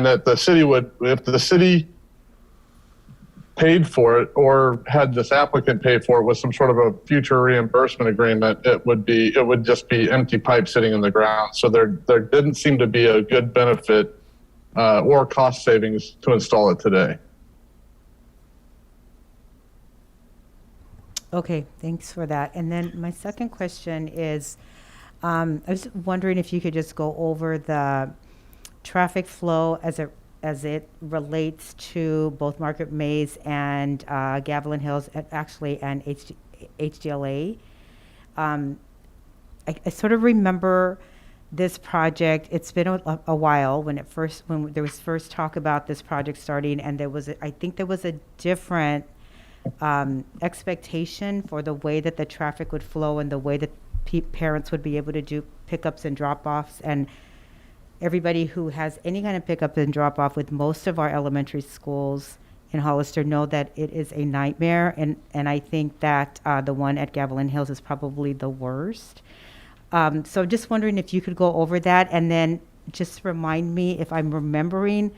that the city would, if the city paid for it or had this applicant pay for it with some sort of a future reimbursement agreement, it would just be empty pipe sitting in the ground. So there didn't seem to be a good benefit or cost savings to install it today. Okay, thanks for that. And then my second question is, I was wondering if you could just go over the traffic flow as it relates to both Margaret Mays and Avalon Hills, and HDLA. I sort of remember this project. It's been a while when there was first talk about this project starting, and I think there was a different expectation for the way that the traffic would flow and the way that parents would be able to do pickups and drop-offs. And everybody who has any kind of pickup and drop-off with most of our elementary schools in Hollister know that it is a nightmare. And I think that the one at Avalon Hills is probably the worst. So just wondering if you could go over that, and then just remind me if I'm remembering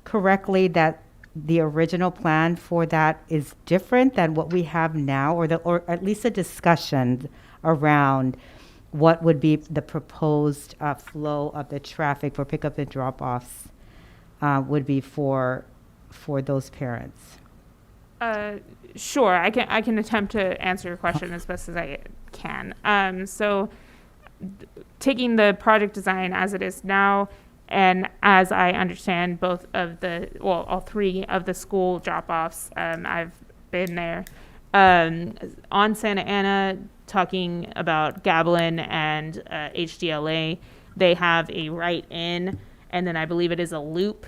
correctly that the original plan for that is different than what we have now, or at least a discussion around what would be the proposed flow of the traffic for pickup and drop-offs would be for those parents. Sure, I can attempt to answer your question as best as I can. So taking the project design as it is now, and as I understand all three of the school drop-offs, I've been there. On Santa Ana, talking about Avalon and HDLA, they have a right in, and then I believe it is a loop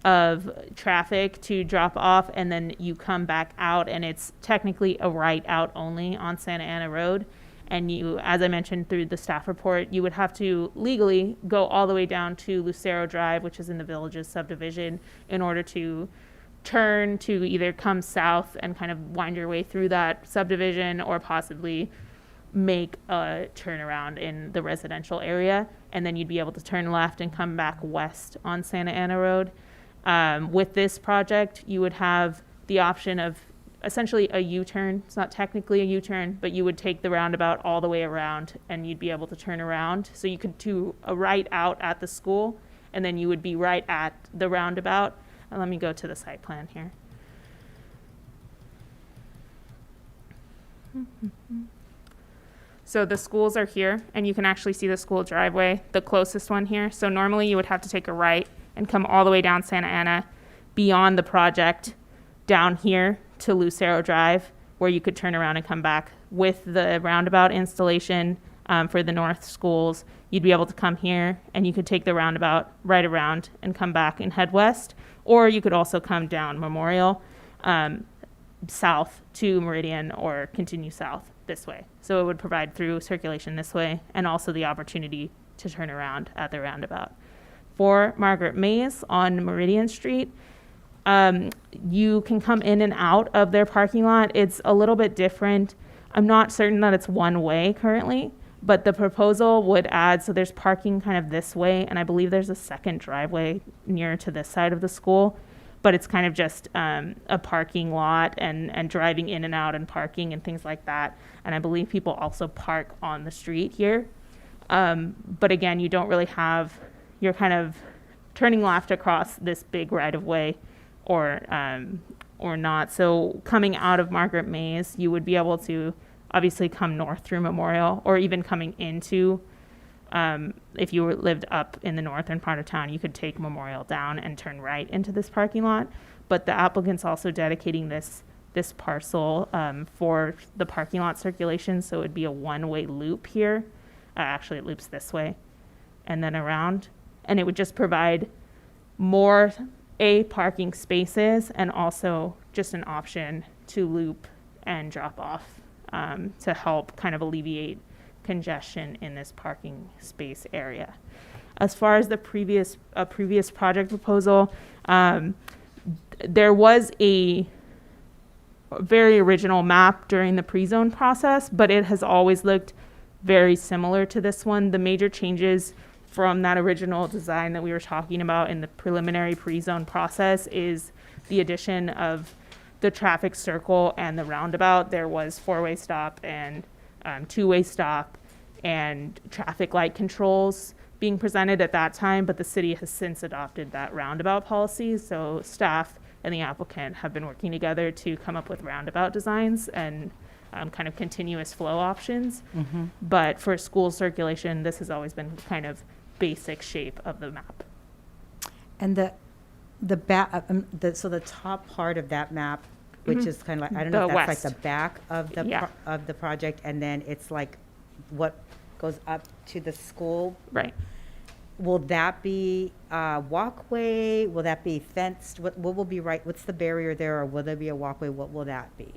of traffic to drop off, and then you come back out, and it's technically a right out only on Santa Ana Road. And you, as I mentioned through the staff report, you would have to legally go all the way down to Lucero Drive, which is in the Villages subdivision, in order to turn to either come south and kind of wind your way through that subdivision, or possibly make a turnaround in the residential area. And then you'd be able to turn left and come back west on Santa Ana Road. With this project, you would have the option of essentially a U-turn. It's not technically a U-turn, but you would take the roundabout all the way around, and you'd be able to turn around. So you could do a right out at the school, and then you would be right at the roundabout. And let me go to the site plan here. So the schools are here, and you can actually see the school driveway, the closest one here. So normally you would have to take a right and come all the way down Santa Ana, beyond the project, down here to Lucero Drive, where you could turn around and come back. With the roundabout installation for the north schools, you'd be able to come here, and you could take the roundabout right around and come back and head west. Or you could also come down Memorial south to Meridian, or continue south this way. So it would provide through circulation this way, and also the opportunity to turn around at the roundabout. For Margaret Mays on Meridian Street, you can come in and out of their parking lot. It's a little bit different. I'm not certain that it's one way currently, but the proposal would add, so there's parking kind of this way, and I believe there's a second driveway near to this side of the school, but it's kind of just a parking lot and driving in and out and parking and things like that. And I believe people also park on the street here. But again, you don't really have, you're kind of turning left across this big right of way, or not. So coming out of Margaret Mays, you would be able to obviously come north through Memorial, or even coming into, if you lived up in the northern part of town, you could take Memorial down and turn right into this parking lot. But the applicant's also dedicating this parcel for the parking lot circulation, so it would be a one-way loop here. Actually, it loops this way and then around, and it would just provide more parking spaces and also just an option to loop and drop off to help kind of alleviate congestion in this parking space area. As far as the previous project proposal, there was a very original map during the pre-zone process, but it has always looked very similar to this one. The major changes from that original design that we were talking about in the preliminary pre-zone process is the addition of the traffic circle and the roundabout. There was four-way stop and two-way stop and traffic light controls being presented at that time, but the city has since adopted that roundabout policy. So staff and the applicant have been working together to come up with roundabout designs and kind of continuous flow options. But for school circulation, this has always been kind of basic shape of the map. And the back, so the top part of that map, which is kind of like, I don't know The if that's west. like the back of the Yeah. of the project, and then it's like what goes up to the school. Right. Will that be a walkway? Will that be fenced? What will be right? What's the barrier there, or will there be a walkway? What will that be?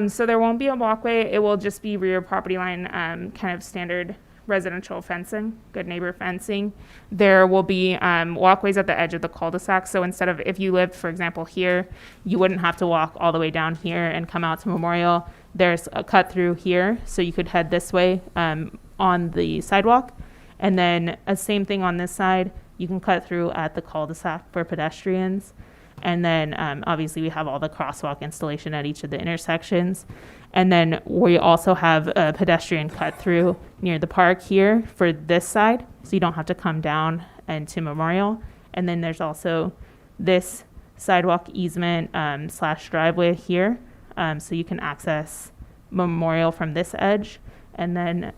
So there won't be a walkway. It will just be rear property line, kind of standard residential fencing, good neighbor fencing. There will be walkways at the edge of the cul-de-sac. So instead of, if you lived, for example, here, you wouldn't have to walk all the way down here and come out to Memorial. There's a cut through here, so you could head this way on the sidewalk. And then same thing on this side. You can cut through at the cul-de-sac for pedestrians. And then obviously we have all the crosswalk installation at each of the intersections. And then we also have a pedestrian cut through near the park here for this side, so you don't have to come down into Memorial. And then there's also this sidewalk easement / driveway here, so you can access Memorial from this edge. And then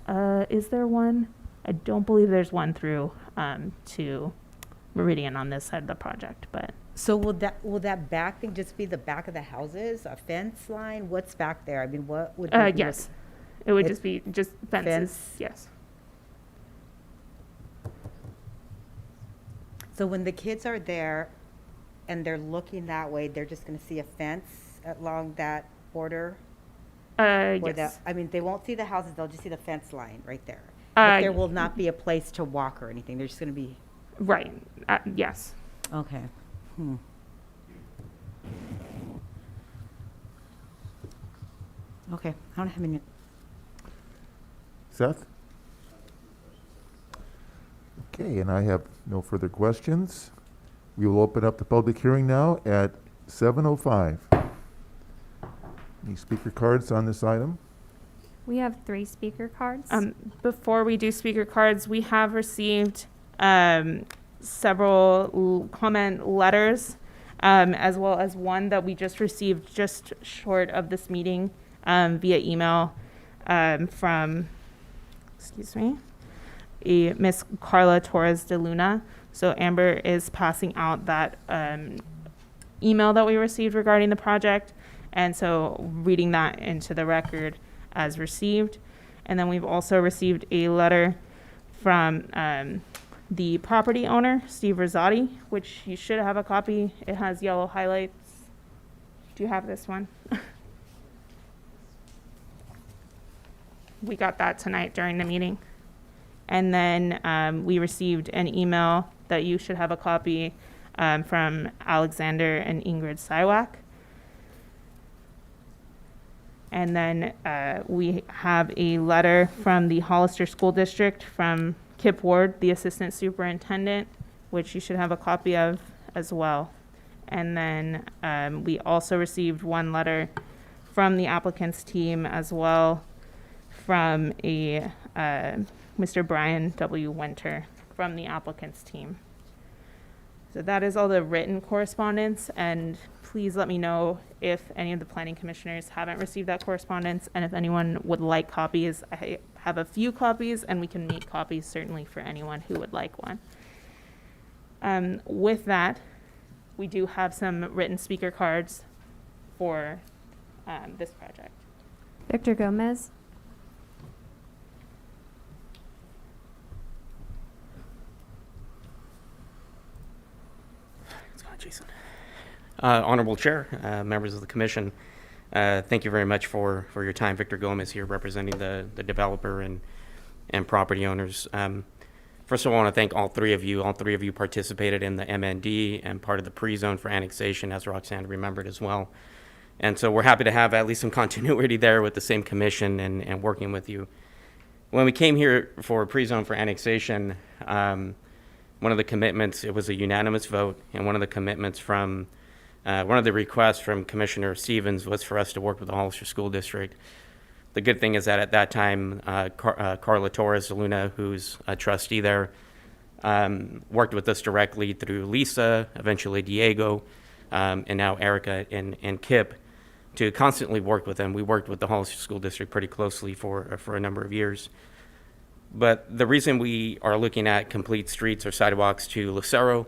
is there one? I don't believe there's one through to Meridian on this side of the project, but. So will that back thing just be the back of the houses, a fence line? What's back there? I mean, what would? Yes, it would It's just be just fences. fence? Yes. So when the kids are there and they're looking that way, they're just going to see a fence along that border? Yes. I mean, they won't see the houses, they'll just see the fence line right there. But there will y- not be a place to walk or anything, there's just going to be, Right. Yes. okay. Okay, I don't have any, Seth? Okay, and I have no further questions. We will open up the public hearing now at 7:05. Any speaker cards on this item? We have 3 speaker cards. Before we do speaker cards, we have received several comment letters, as well as one that we just received just short of this meeting via email from, a Miss Carla Torres de Luna. So Amber is passing out that email that we received regarding the project, and so reading that into the record as received. And then we've also received a letter from the property owner, Steve Rosati, which you should have a copy. It has yellow highlights. Do you have this one? We got that tonight during the meeting. And then we received an email that you should have a copy from Alexander and Ingrid Siwak. And then we have a letter from the Hollister School District from Kip Ward, the Assistant Superintendent, which you should have a copy of as well. And then we also received one letter from the applicant's team as well, from a Mr. Brian W. Winter from the applicant's team. So that is all the written correspondence, and please let me know if any of the planning commissioners haven't received that correspondence, and if anyone would like copies. I have a few copies, and we can make copies certainly for anyone who would like one. With that, we do have some written speaker cards for this project. Victor Gomez. Jason. Honorable Chair, members of the Commission, thank you very much for your time. Victor Gomez here representing the developer and property owners. First of all, I want to thank all three of you. All three of you participated in the MND and part of the pre-zone for annexation, as Roxanne remembered as well. And so we're happy to have at least some continuity there with the same commission and working with you. When we came here for pre-zone for annexation, one of the commitments, it was a unanimous vote, and one of the commitments from, one of the requests from Commissioner Stevens was for us to work with the Hollister School District. The good thing is that at that time, Carla Torres Luna, who's a trustee there, worked with us directly through Lisa, eventually Diego, and now Erica and Kip, to constantly work with them. We worked with the Hollister School District pretty closely for a number of years. But the reason we are looking at complete streets or sidewalks to Lucero,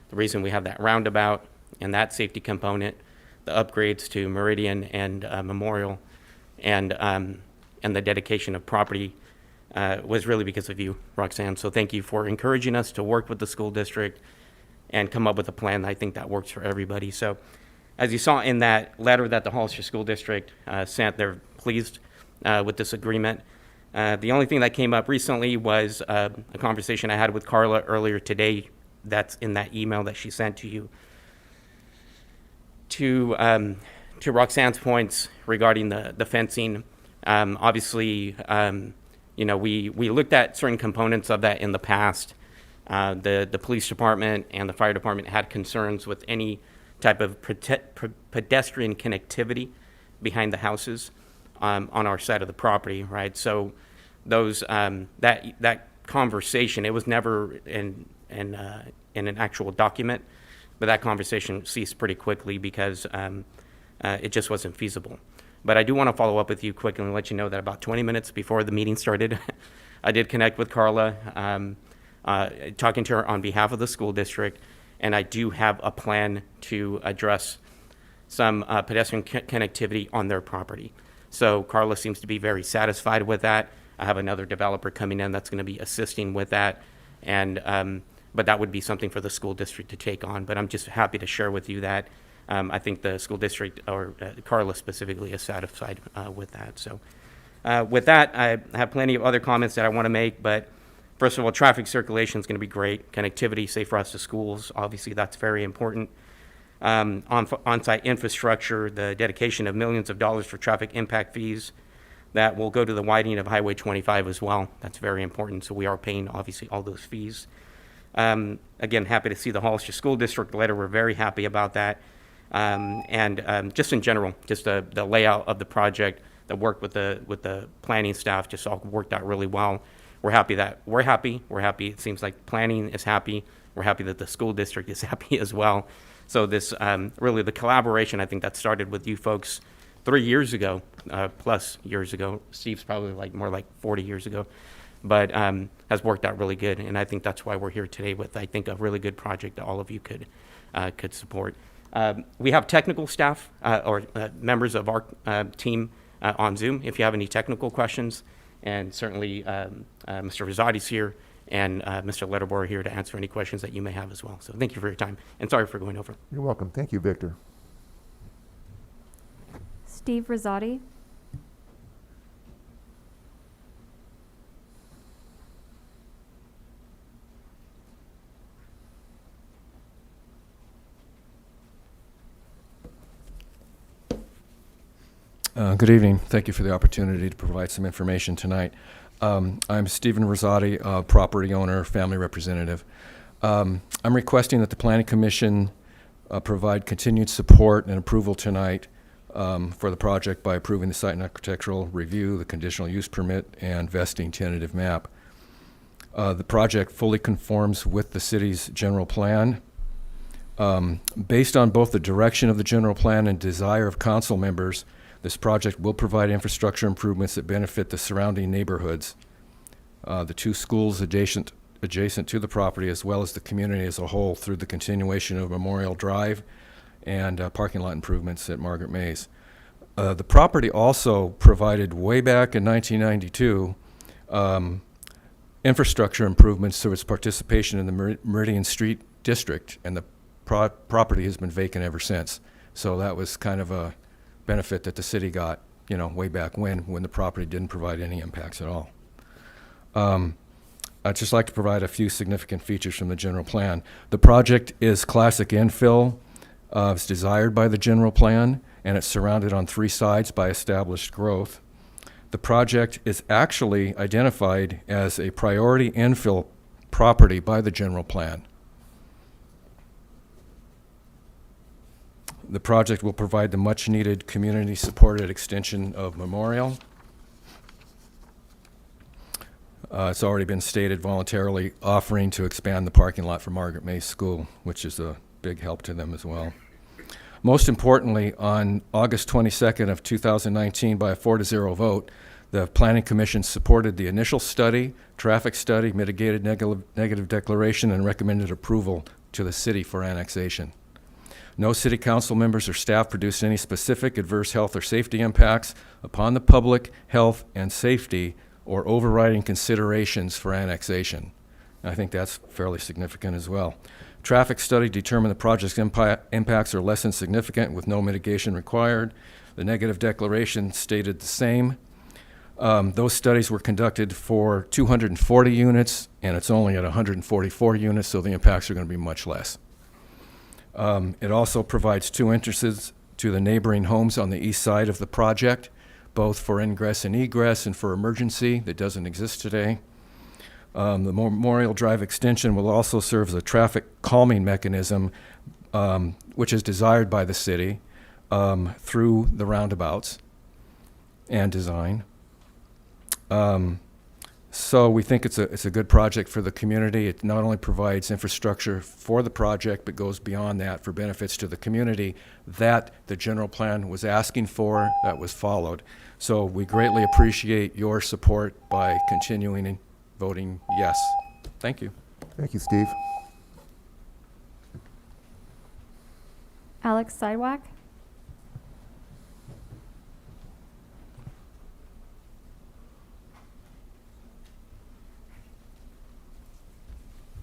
the reason we have that roundabout and that safety component, the upgrades to Meridian and Memorial, and the dedication of property was really because of you, Roxanne. So thank you for encouraging us to work with the school district and come up with a plan. I think that works for everybody. So as you saw in that letter that the Hollister School District sent, they're pleased with this agreement. The only thing that came up recently was a conversation I had with Carla earlier today. That's in that email that she sent to you. To Roxanne's points regarding the fencing, obviously, we looked at certain components of that in the past. The police department and the fire department had concerns with any type of pedestrian connectivity behind the houses on our side of the property, right? So those that conversation, it was never in an actual document, but that conversation ceased pretty quickly because it just wasn't feasible. But I do want to follow up with you quickly and let you know that about 20 minutes before the meeting started, I did connect with Carla, talking to her on behalf of the school district, and I do have a plan to address some pedestrian connectivity on their property. So Carla seems to be very satisfied with that. I have another developer coming in that's going to be assisting with that, and but that would be something for the school district to take on. But I'm just happy to share with you that I think the school district, or Carla specifically, is satisfied with that. So with that, I have plenty of other comments that I want to make, but first of all, traffic circulation is going to be great. Connectivity, safe routes to schools, obviously that's very important. On-site infrastructure, the dedication of millions of dollars for traffic impact fees that will go to the widening of Highway 25 as well. That's very important. So we are paying, obviously, all those fees. Again, happy to see the Hollister School District letter. We're very happy about that. And just in general, just the layout of the project, the work with the planning staff just all worked out really well. We're happy. It seems like planning is happy. We're happy that the school district is happy as well. So this, really the collaboration, I think that started with you folks 3 years ago, plus years ago. Steve's probably more like 40 years ago, but has worked out really good. And I think that's why we're here today with, I think, a really good project that all of you could support. We have technical staff or members of our team on Zoom if you have any technical questions. And certainly Mr. Rosati's here and Mr. Letterbor here to answer any questions that you may have as well. So thank you for your time, and sorry for going over. You're welcome. Thank you, Victor. Steve Rosati. Good evening. Thank you for the opportunity to provide some information tonight. I'm Stephen Rosati, property owner, family representative. I'm requesting that the Planning Commission provide continued support and approval tonight for the project by approving the site and architectural review, the conditional use permit, and vesting tentative map. The project fully conforms with the city's general plan Based on both the direction of the general plan and desire of council members, this project will provide infrastructure improvements that benefit the surrounding neighborhoods, the two schools adjacent to the property, as well as the community as a whole through the continuation of Memorial Drive and parking lot improvements at Margaret Mays. The property also provided way back in 1992 infrastructure improvements through its participation in the Meridian Street District, and the property has been vacant ever since. So that was kind of a benefit that the city got, way back when the property didn't provide any impacts at all. I'd just like to provide a few significant features from the general plan. The project is classic infill. It's desired by the general plan, and it's surrounded on three sides by established growth. The project is actually identified as a priority infill property by the general plan. The project will provide the much-needed community-supported extension of Memorial. It's already been stated, voluntarily offering to expand the parking lot for Margaret Mays School, which is a big help to them as well. Most importantly, on August 22nd of 2019, by a 4-0 vote, the Planning Commission supported the initial study, traffic study, mitigated negative declaration, and recommended approval to the city for annexation. No city council members or staff produced any specific adverse health or safety impacts upon the public, health, and safety or overriding considerations for annexation. And I think that's fairly significant as well. Traffic study determined the project's impacts are less than significant with no mitigation required. The negative declaration stated the same. Those studies were conducted for 240 units, and it's only at 144 units, so the impacts are going to be much less. It also provides two entrances to the neighboring homes on the east side of the project, both for ingress and egress and for emergency that doesn't exist today. The Memorial Drive extension will also serve as a traffic calming mechanism, which is desired by the city through the roundabouts and design. So we think it's a good project for the community. It not only provides infrastructure for the project, but goes beyond that for benefits to the community that the general plan was asking for, that was followed. So we greatly appreciate your support by continuing and voting yes. Thank you. Thank you, Steve. Alex Sidewalk.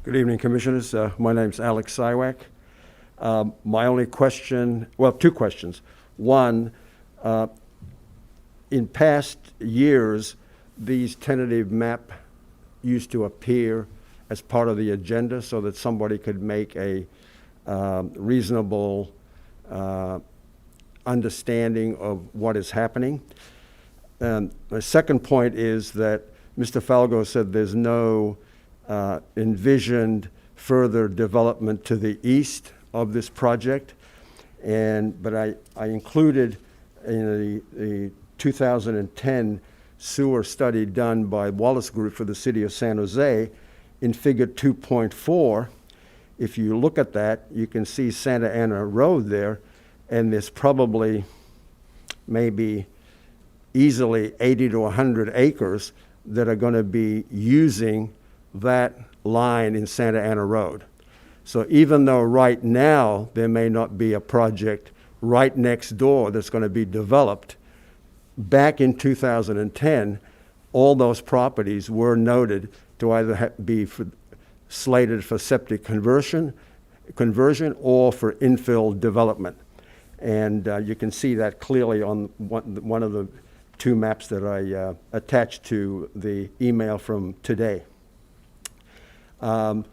Good evening, Commissioners. My name's Alex Siwak. My only question, well, two questions. One, in past years, these tentative map used to appear as part of the agenda so that somebody could make a reasonable understanding of what is happening. And my second point is that Mr. Falgo said there's no envisioned further development to the east of this project. But I included in the 2010 sewer study done by Wallace Group for the city of San Jose in figure 2.4. If you look at that, you can see Santa Ana Road there, and there's probably maybe easily 80 to 100 acres that are going to be using that line in Santa Ana Road. So even though right now there may not be a project right next door that's going to be developed, back in 2010, all those properties were noted to either be slated for septic conversion or for infill development. And you can see that clearly on one of the two maps that I attached to the email from today. And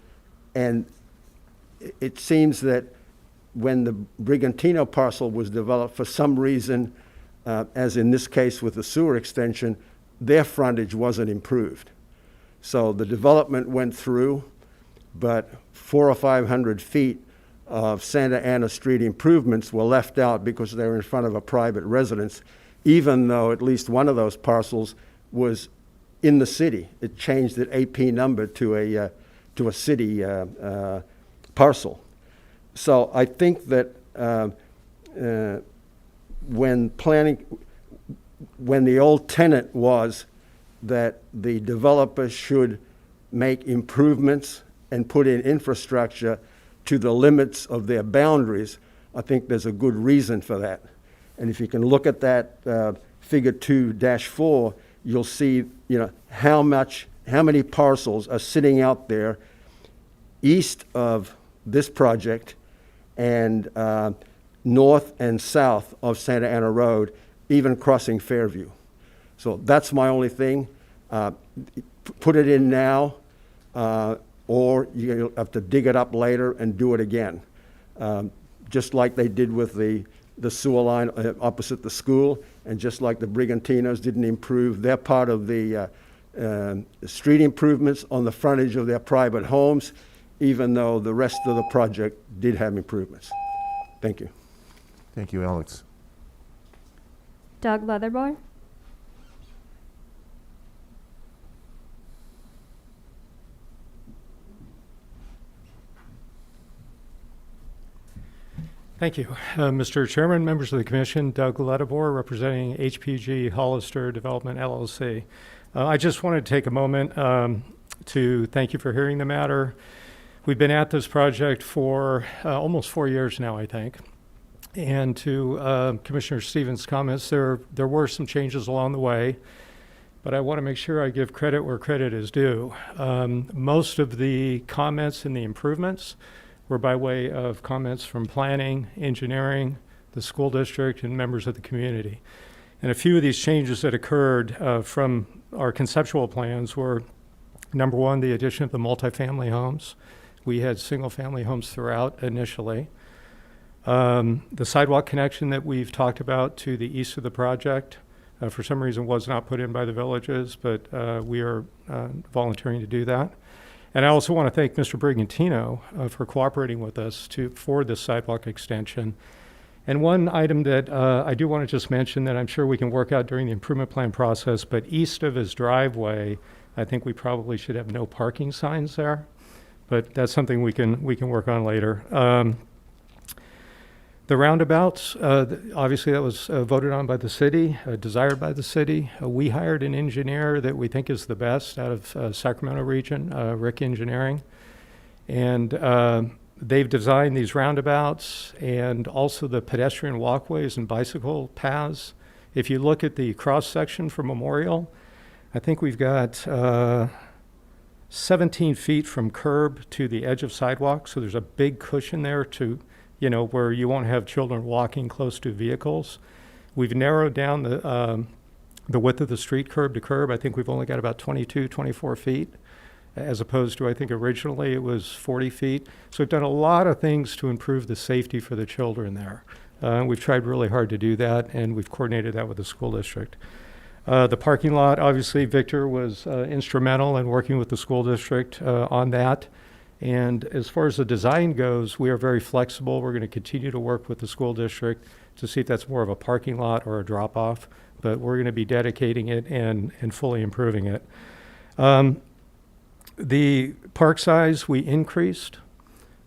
it seems that when the Brigantino parcel was developed, for some reason, as in this case with the sewer extension, their frontage wasn't improved. So the development went through, but 400 or 500 feet of Santa Ana Street improvements were left out because they were in front of a private residence, even though at least one of those parcels was in the city. It changed the AP number to a city parcel. So I think that when the old tenet was that the developer should make improvements and put in infrastructure to the limits of their boundaries, I think there's a good reason for that. And if you can look at that figure 2-4, you'll see, how many parcels are sitting out there east of this project and north and south of Santa Ana Road, even crossing Fairview. So that's my only thing. Put it in now, or you'll have to dig it up later and do it again. Just like they did with the sewer line opposite the school, and just like the Brigantinos didn't improve their part of the street improvements on the frontage of their private homes, even though the rest of the project did have improvements. Thank you. Thank you, Alex. Doug Leatherboy? Thank you. Mr. Chairman, members of the Commission, Doug Lettibor, representing HPG Hollister Development LLC. I just wanted to take a moment to thank you for hearing the matter. We've been at this project for almost 4 years now, I think. And to Commissioner Stevens' comments, there were some changes along the way, but I want to make sure I give credit where credit is due. Most of the comments and the improvements were by way of comments from planning, engineering, the school district, and members of the community. And a few of these changes that occurred from our conceptual plans were, number one, the addition of the multifamily homes. We had single-family homes throughout initially. The sidewalk connection that we've talked about to the east of the project, for some reason was not put in by the villages, but we are volunteering to do that. And I also want to thank Mr. Brigantino for cooperating with us for this sidewalk extension. And one item that I do want to just mention that I'm sure we can work out during the improvement plan process, but east of his driveway, I think we probably should have no parking signs there. But that's something we can work on later. The roundabouts, obviously that was voted on by the city, desired by the city. We hired an engineer that we think is the best out of Sacramento region, Rick Engineering. And they've designed these roundabouts and also the pedestrian walkways and bicycle paths. If you look at the cross section for Memorial, I think we've got 17 feet from curb to the edge of sidewalk. So there's a big cushion there to where you won't have children walking close to vehicles. We've narrowed down the width of the street curb to curb. I think we've only got about 22, 24 feet, as opposed to, I think originally it was 40 feet. So we've done a lot of things to improve the safety for the children there. We've tried really hard to do that, and we've coordinated that with the school district. The parking lot, obviously, Victor was instrumental in working with the school district on that. And as far as the design goes, we are very flexible. We're going to continue to work with the school district to see if that's more of a parking lot or a drop-off, but we're going to be dedicating it and fully improving it. The park size, we increased.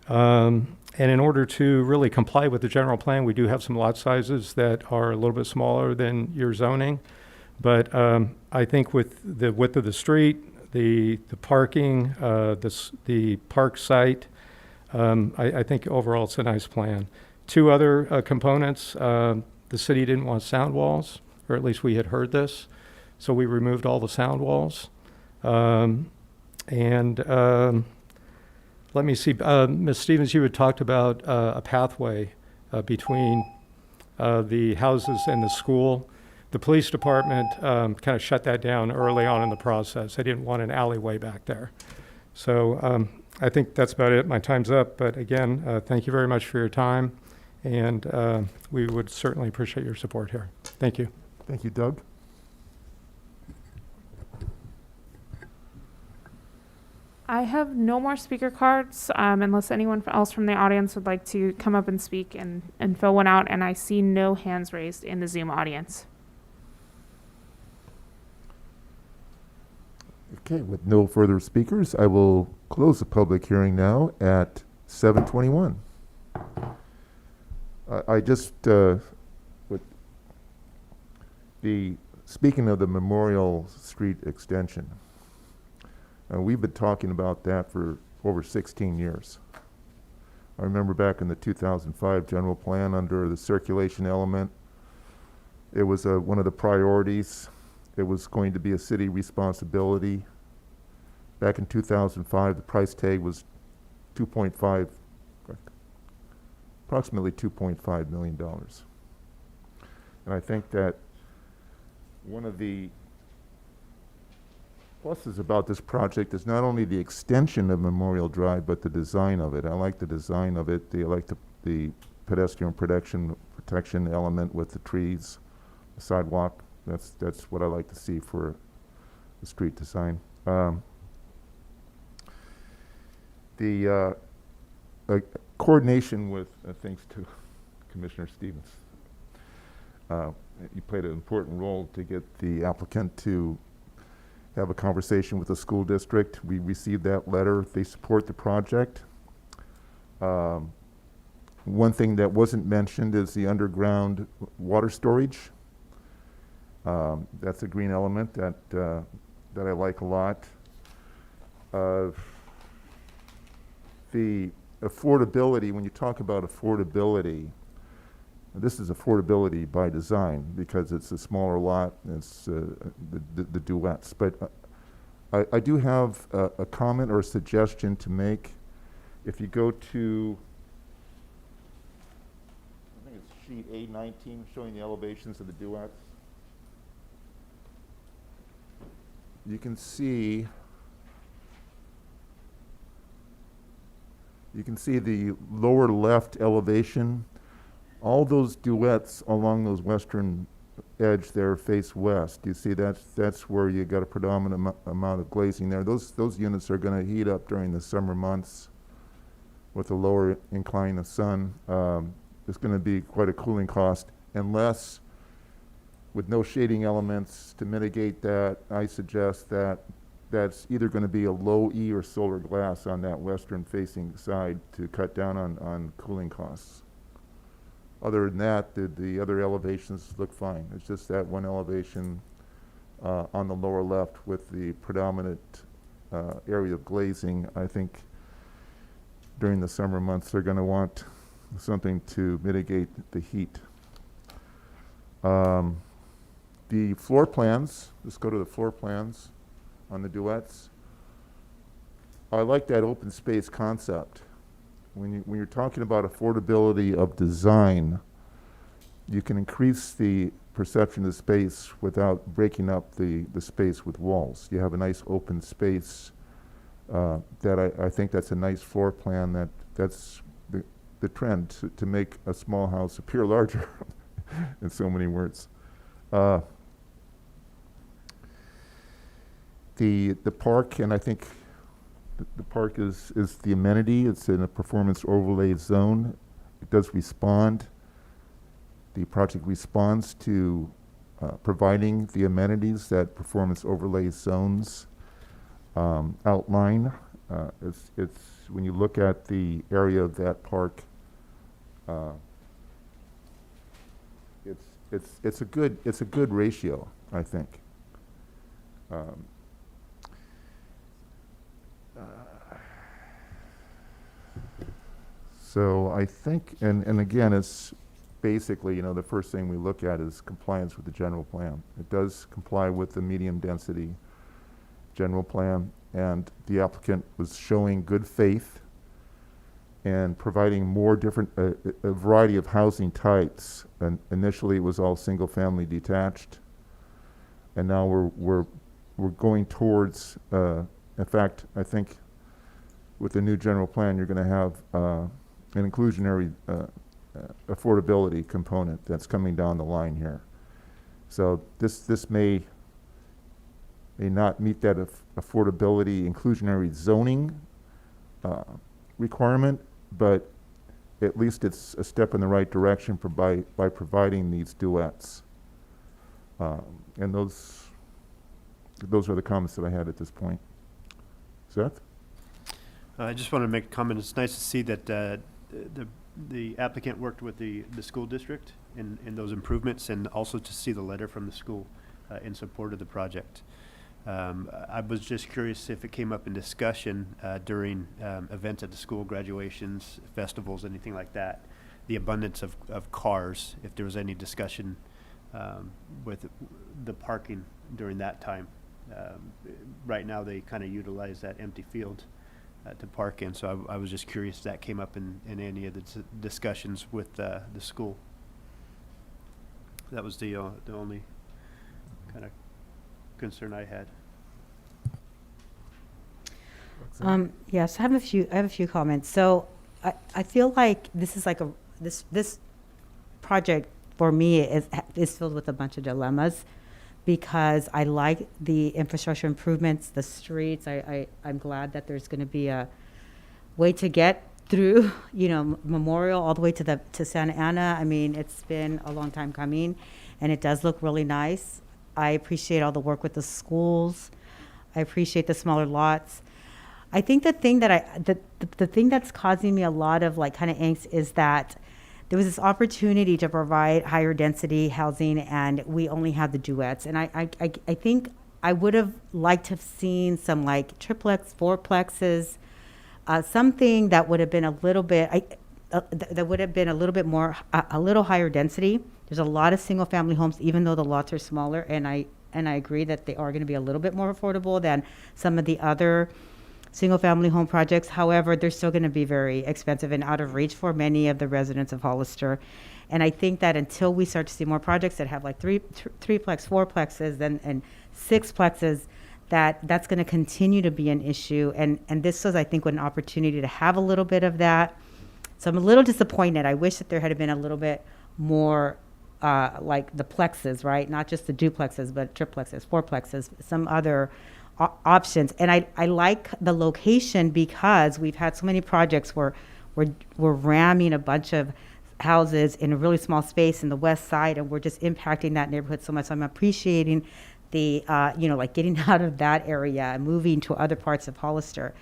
And in order to really comply with the general plan, we do have some lot sizes that are a little bit smaller than your zoning. But I think with the width of the street, the parking, the park site, I think overall it's a nice plan. Two other components, the city didn't want sound walls, or at least we had heard this, so we removed all the sound walls. Let me see, Ms. Stevens, you had talked about a pathway between the houses and the school. The police department kind of shut that down early on in the process. They didn't want an alleyway back there. So I think that's about it. My time's up. But again, thank you very much for your time. And we would certainly appreciate your support here. Thank you. Thank you, Doug. I have no more speaker cards unless anyone else from the audience would like to come up and speak and fill one out. And I see no hands raised in the Zoom audience. Okay, with no further speakers, I will close the public hearing now at 7:21. I just, with speaking of the Memorial Street extension, we've been talking about that for over 16 years. I remember back in the 2005 general plan under the circulation element, it was one of the priorities. It was going to be a city responsibility. Back in 2005, the price tag was approximately $2.5 million. And I think that one of the pluses about this project is not only the extension of Memorial Drive, but the design of it. I like the design of it. I like the pedestrian protection element with the trees, the sidewalk. That's what I like to see for the street design. The coordination with, thanks to Commissioner Stevens, you played an important role to get the applicant to have a conversation with the school district. We received that letter. They support the project. One thing that wasn't mentioned is the underground water storage. That's a green element that I like a lot. The affordability, when you talk about affordability, this is affordability by design because it's a smaller lot, and it's the duets. But I do have a comment or a suggestion to make. If you go to, I think it's sheet A19, showing the elevations of the duets. You can see the lower left elevation. All those duets along those western edge there face west. You see that's where you got a predominant amount of glazing there. Those units are going to heat up during the summer months with a lower incline of sun. It's going to be quite a cooling cost unless, with no shading elements to mitigate that, I suggest that that's either going to be a low E or solar glass on that western facing side to cut down on cooling costs. Other than that, the other elevations look fine. It's just that one elevation on the lower left with the predominant area of glazing. I think during the summer months they're going to want something to mitigate the heat. The floor plans, let's go to the floor plans on the duets. I like that open space concept. When you're talking about affordability of design, you can increase the perception of space without breaking up the space with walls. You have a nice open space that I think that's a nice floor plan. That's the trend to make a small house appear larger in so many words. The park, and I think the park is the amenity. It's in a performance overlay zone. It does respond. The project responds to providing the amenities that performance overlay zones outline. It's when you look at the area of that park, it's a good ratio, I think. So I think, and again, it's basically, the first thing we look at is compliance with the general plan. It does comply with the medium density general plan, and the applicant was showing good faith and providing more different, a variety of housing types. And initially it was all single family detached, and now we're going towards, in fact, I think with the new general plan, you're going to have an inclusionary affordability component that's coming down the line here. So this may not meet that affordability inclusionary zoning requirement, but at least it's a step in the right direction by providing these duets. And those are the comments that I had at this point. Seth? I just want to make a comment. It's nice to see that the the applicant worked with the school district in those improvements, and also to see the letter from the school in support of the project. I was just curious if it came up in discussion during events at the school, graduations, festivals, anything like that, the abundance of cars, if there was any discussion with the parking during that time. Right now, they kind of utilize that empty field to park in, so I was just curious if that came up in any of the discussions with the school. That was the only kind of concern I had. Yes, I have a few comments. So I feel like this is like this project for me is filled with a bunch of dilemmas, because I like the infrastructure improvements, the streets. I'm glad that there's going to be a way to get through, Memorial all the way to Santa Ana. I mean, it's been a long time coming, and it does look really nice. I appreciate all the work with the schools. I appreciate the smaller lots. I think the thing the thing that's causing me a lot of kind of angst is that there was this opportunity to provide higher density housing, and we only have the duets. And I think I would have liked to have seen some triplex, fourplexes, something that would have been a little bit more, a little higher density. There's a lot of single family homes, even though the lots are smaller, and I agree that they are going to be a little bit more affordable than some of the other single family home projects. However, they're still going to be very expensive and out of reach for many of the residents of Hollister. And I think that until we start to see more projects that have threeplex, fourplexes, and sixplexes, that's going to continue to be an issue. And this was, I think, an opportunity to have a little bit of that. So I'm a little disappointed. I wish that there had been a little bit more like the plexes, right? Not just the duplexes, but triplexes, fourplexes, some other options. And I like the location, because we've had so many projects where we're ramming a bunch of houses in a really small space in the west side, and we're just impacting that neighborhood so much. So I'm appreciating the getting out of that area and moving to other parts of Hollister.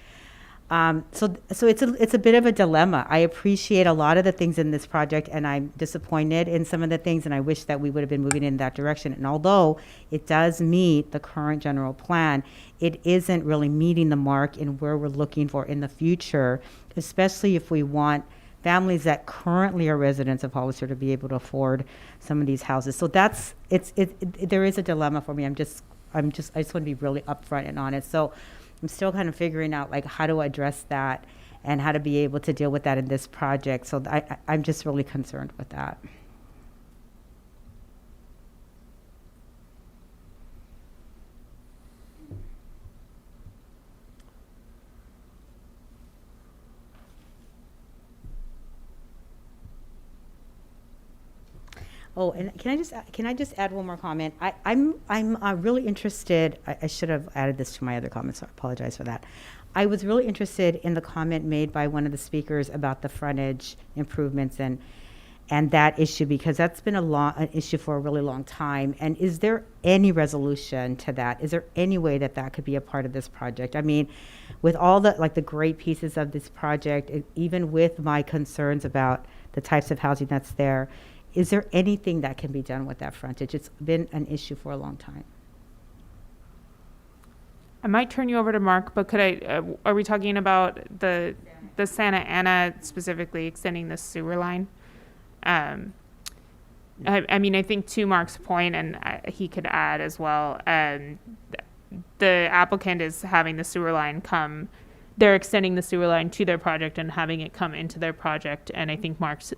So it's a bit of a dilemma. I appreciate a lot of the things in this project, and I'm disappointed in some of the things, and I wish that we would have been moving in that direction. And although it does meet the current general plan, it isn't really meeting the mark in where we're looking for in the future, especially if we want families that currently are residents of Hollister to be able to afford some of these houses. So there is a dilemma for me. I just want to be really upfront and honest. So I'm still kind of figuring out how to address that and how to be able to deal with that in this project. So I'm just really concerned with that. Oh, and can I just add one more comment? I'm really interested. I should have added this to my other comments, so I apologize for that. I was really interested in the comment made by one of the speakers about the frontage improvements and that issue, because that's been an issue for a really long time. And is there any resolution to that? Is there any way that could be a part of this project? I mean, with all the the great pieces of this project, even with my concerns about the types of housing that's there, is there anything that can be done with that frontage? It's been an issue for a long time. I might turn you over to Mark, but are we talking about the Santa Ana, specifically extending the sewer line? I mean, I think to Mark's point, and he could add as well, the applicant is having the sewer line they're extending the sewer line to their project and having it come into their project. And I think Mark's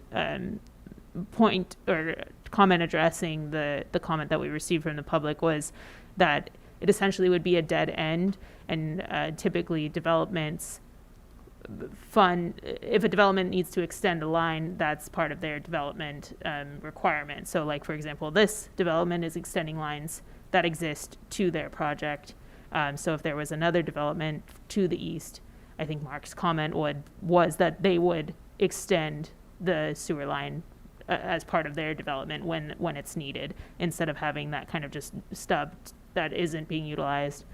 point or comment addressing the comment that we received from the public was that it essentially would be a dead end, and typically developments if a development needs to extend a line, that's part of their development requirement. So for example, this development is extending lines that exist to their project. So if there was another development to the east, I think Mark's comment was that they would extend the sewer line as part of their development when it's needed, instead of having that kind of just stub that isn't being utilized.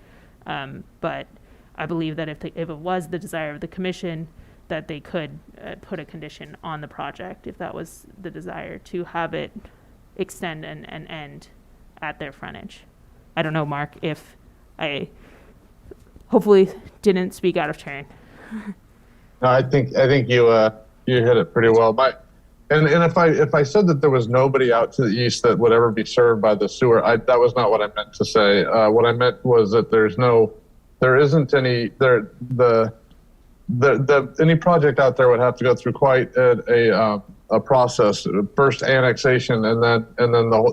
But I believe that if it was the desire of the commission that they could put a condition on the project if that was the desire, to have it extend and end at their frontage. I don't know, Mark, if I hopefully didn't speak out of turn. No, I think you hit it pretty well. And if I said that there was nobody out to the east that would ever be served by the sewer, that was not what I meant to say. What I meant was that any project out there would have to go through quite a process. First annexation, and then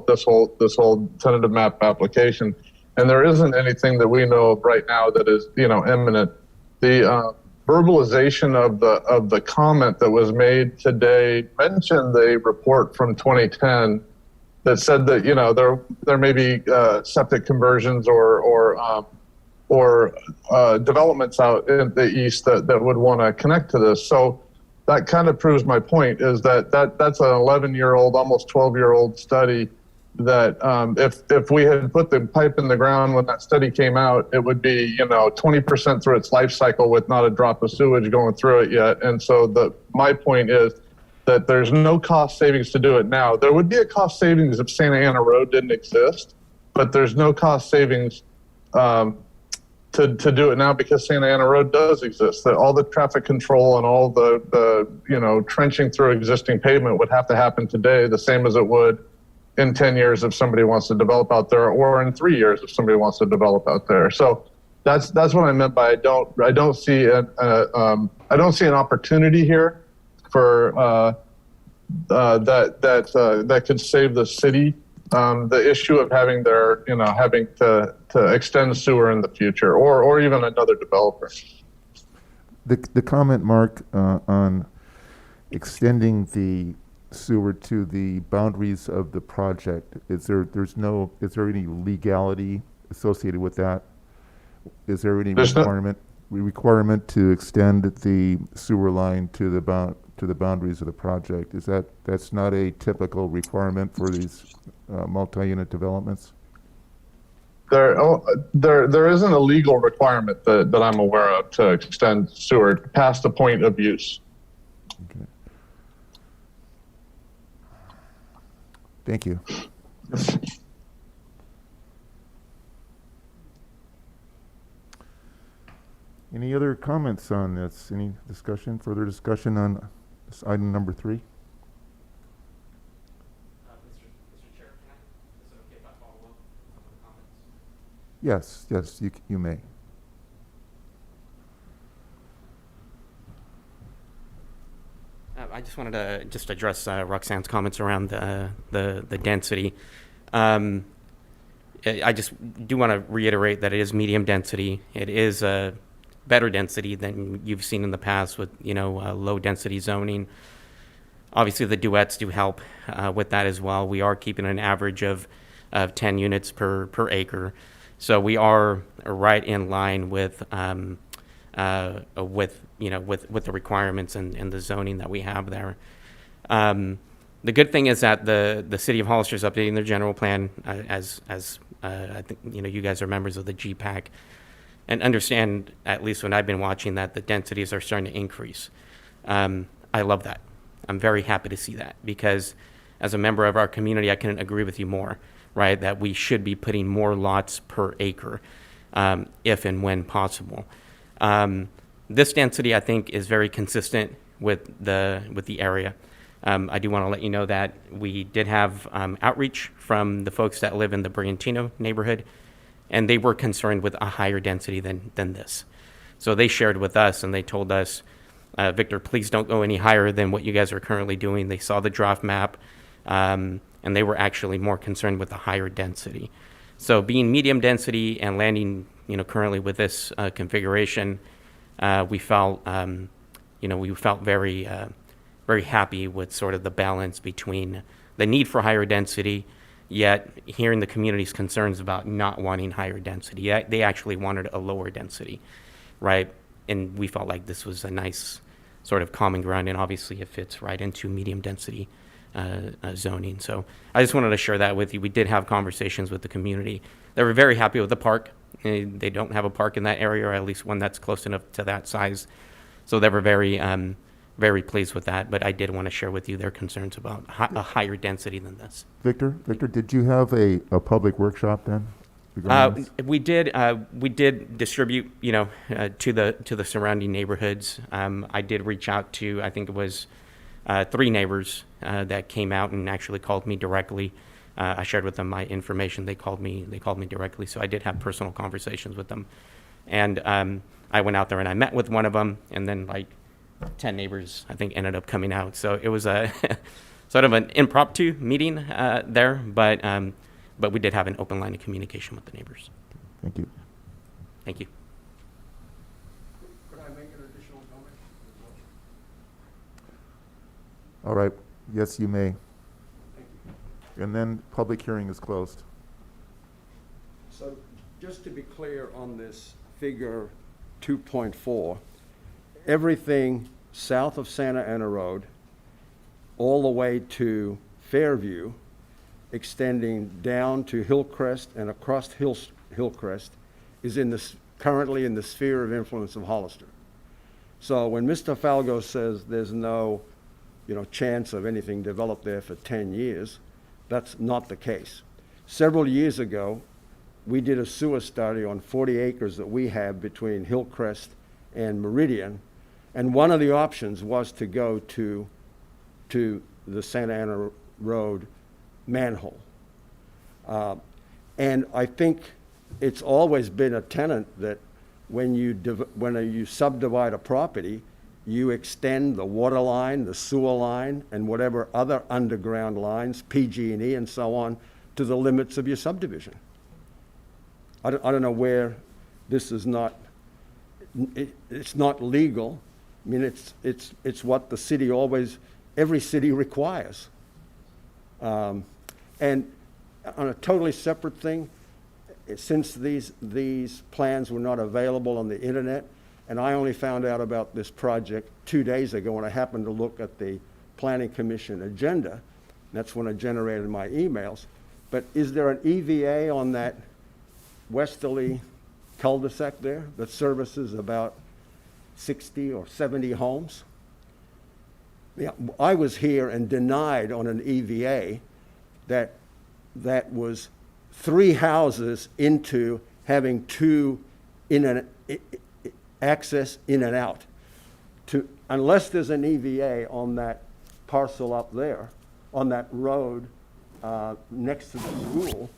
this whole tentative map application. And there isn't anything that we know of right now that is imminent. The verbalization of the comment that was made today mentioned the report from 2010 that said that there may be septic conversions or developments out in the east that would want to connect to this. So that kind of proves my point, is that's an 11-year-old, almost 12-year-old study that if we had put the pipe in the ground when that study came out, it would be 20% through its life cycle with not a drop of sewage going through it yet. And so my point is that there's no cost savings to do it now. There would be a cost savings if Santa Ana Road didn't exist, but there's no cost savings to do it now because Santa Ana Road does exist. That all the traffic control and all the trenching through existing pavement would have to happen today, the same as it would in 10 years if somebody wants to develop out there, or in 3 years if somebody wants to develop out there. So that's what I meant by I don't see an opportunity here for that could save the city the issue of having to extend sewer in the future, or even another developer. The comment, Mark, on extending the sewer to the boundaries of the project, is there any legality associated with that? Is there any requirement to extend the sewer line to the boundaries of the project? That's not a typical requirement for these multi-unit developments? There isn't a legal requirement that I'm aware of to extend sewer past the point of use. Okay. Thank you. Any other comments on this? Any further discussion on this item number 3? Mr. Chair, is it okay if I follow up with some of the comments? Yes, you may. I just wanted to just address Roxanne's comments around the density. I just do want to reiterate that it is medium density. It is a better density than you've seen in the past with low density zoning. Obviously, the duets do help with that as well. We are keeping an average of 10 units per acre, so we are right in line with the requirements and the zoning that we have there. The good thing is that the city of Hollister is updating their general plan as I think you guys are members of the GPAC and understand, at least when I've been watching, that the densities are starting to increase. I love that. I'm very happy to see that, because as a member of our community, I couldn't agree with you more, right? That we should be putting more lots per acre if and when possible. This density, I think, is very consistent with the area. I do want to let you know that we did have outreach from the folks that live in the Brigantino neighborhood, and they were concerned with a higher density than this. So they shared with us, and they told us, Victor, please don't go any higher than what you guys are currently doing. They saw the draft map, and they were actually more concerned with the higher density. So being medium density and landing, currently with this configuration, we felt very, very happy with sort of the balance between the need for higher density, yet hearing the community's concerns about not wanting higher density. They actually wanted a lower density, right? And we felt like this was a nice sort of common ground, and obviously it fits right into medium density zoning. So I just wanted to share that with you. We did have conversations with the community. They were very happy with the park. They don't have a park in that area, or at least one that's close enough to that size. So they were very pleased with that, but I did want to share with you their concerns about a higher density than this. Victor, did you have a public workshop then? regarding this? We did distribute, to the surrounding neighborhoods. I did reach out to, I think it was 3 neighbors that came out and actually called me directly. I shared with them my information. They called me directly, so I did have personal conversations with them. And I went out there and I met with one of them, and then like 10 neighbors, I think, ended up coming out. So it was a sort of an impromptu meeting there, but we did have an open line of communication with the neighbors. Thank you. Thank you. Could I make an additional comment? All right. Yes, you may. Thank you. And then public hearing is closed. So just to be clear on this figure 2.4, everything south of Santa Ana Road, all the way to Fairview, extending down to Hillcrest and across Hillcrest, is currently in the sphere of influence of Hollister. So when Mr. Falgo says there's no, chance of anything developed there for 10 years, that's not the case. Several years ago, we did a sewer study on 40 acres that we have between Hillcrest and Meridian, and one of the options was to go to the Santa Ana Road manhole. And I think it's always been a tenet that when you subdivide a property, you extend the water line, the sewer line, and whatever other underground lines, PG&E and so on, to the limits of your subdivision. I don't know where this is not, it's not legal. I mean, it's what the city every city requires. And on a totally separate thing, since these plans were not available on the internet, and I only found out about this project 2 days ago when I happened to look at the Planning Commission agenda. That's when I generated my emails. But is there an EVA on that westerly cul-de-sac there that services about 60 or 70 homes? Yeah, I was here and denied on an EVA that was 3 houses into having 2 access in and out. Unless there's an EVA on that parcel up there, on that road next to the school,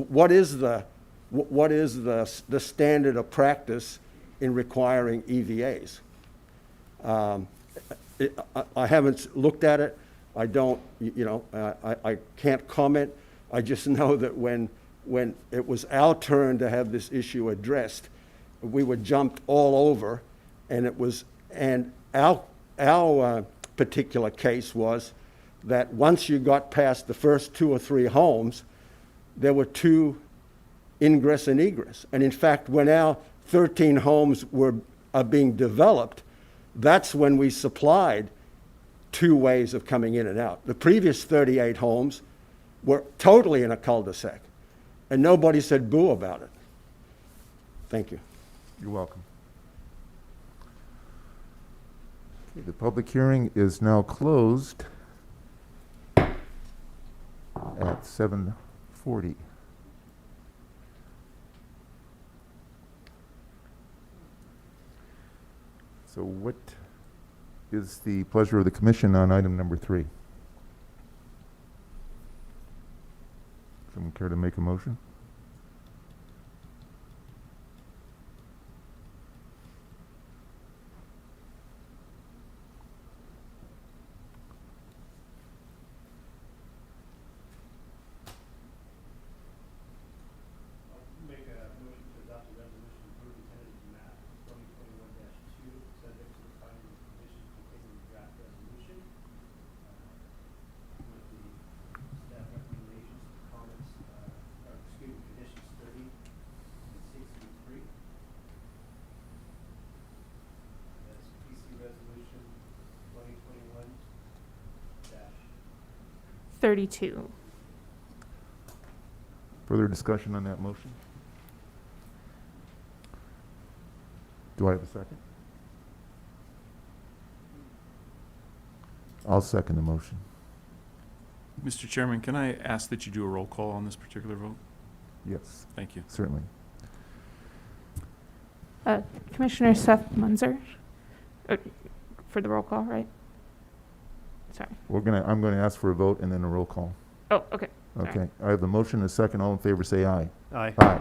what is the standard of practice in requiring EVAs? I haven't looked at it. I don't, I can't comment. I just know that when it was our turn to have this issue addressed, we were jumped all over, and our particular case was that once you got past the first 2 or 3 homes, there were 2 ingress and egress. And in fact, when our 13 homes are being developed, that's when we supplied 2 ways of coming in and out. The previous 38 homes were totally in a cul-de-sac, and nobody said boo about it. Thank you. You're welcome. Okay, the public hearing is now closed at 7:40. So what is the pleasure of the commission on item number 3? Someone care to make a motion? Make a motion to adopt a resolution approving tentative map 2021-2, subject to the findings and conditions contained in the draft resolution. With the staff recommendations, comments, conditions 30 and 63. That's PC resolution 32. Further discussion on that motion? Do I have a second? I'll second the motion. Mr. Chairman, can I ask that you do a roll call on this particular vote? Yes, Thank you. certainly. Commissioner Seth Munzer, for the roll call, right? Sorry. I'm gonna ask for a vote and then a roll call. Oh, okay. Sorry. Okay, I have a motion and a second. All in favor, say aye. Aye. Aye.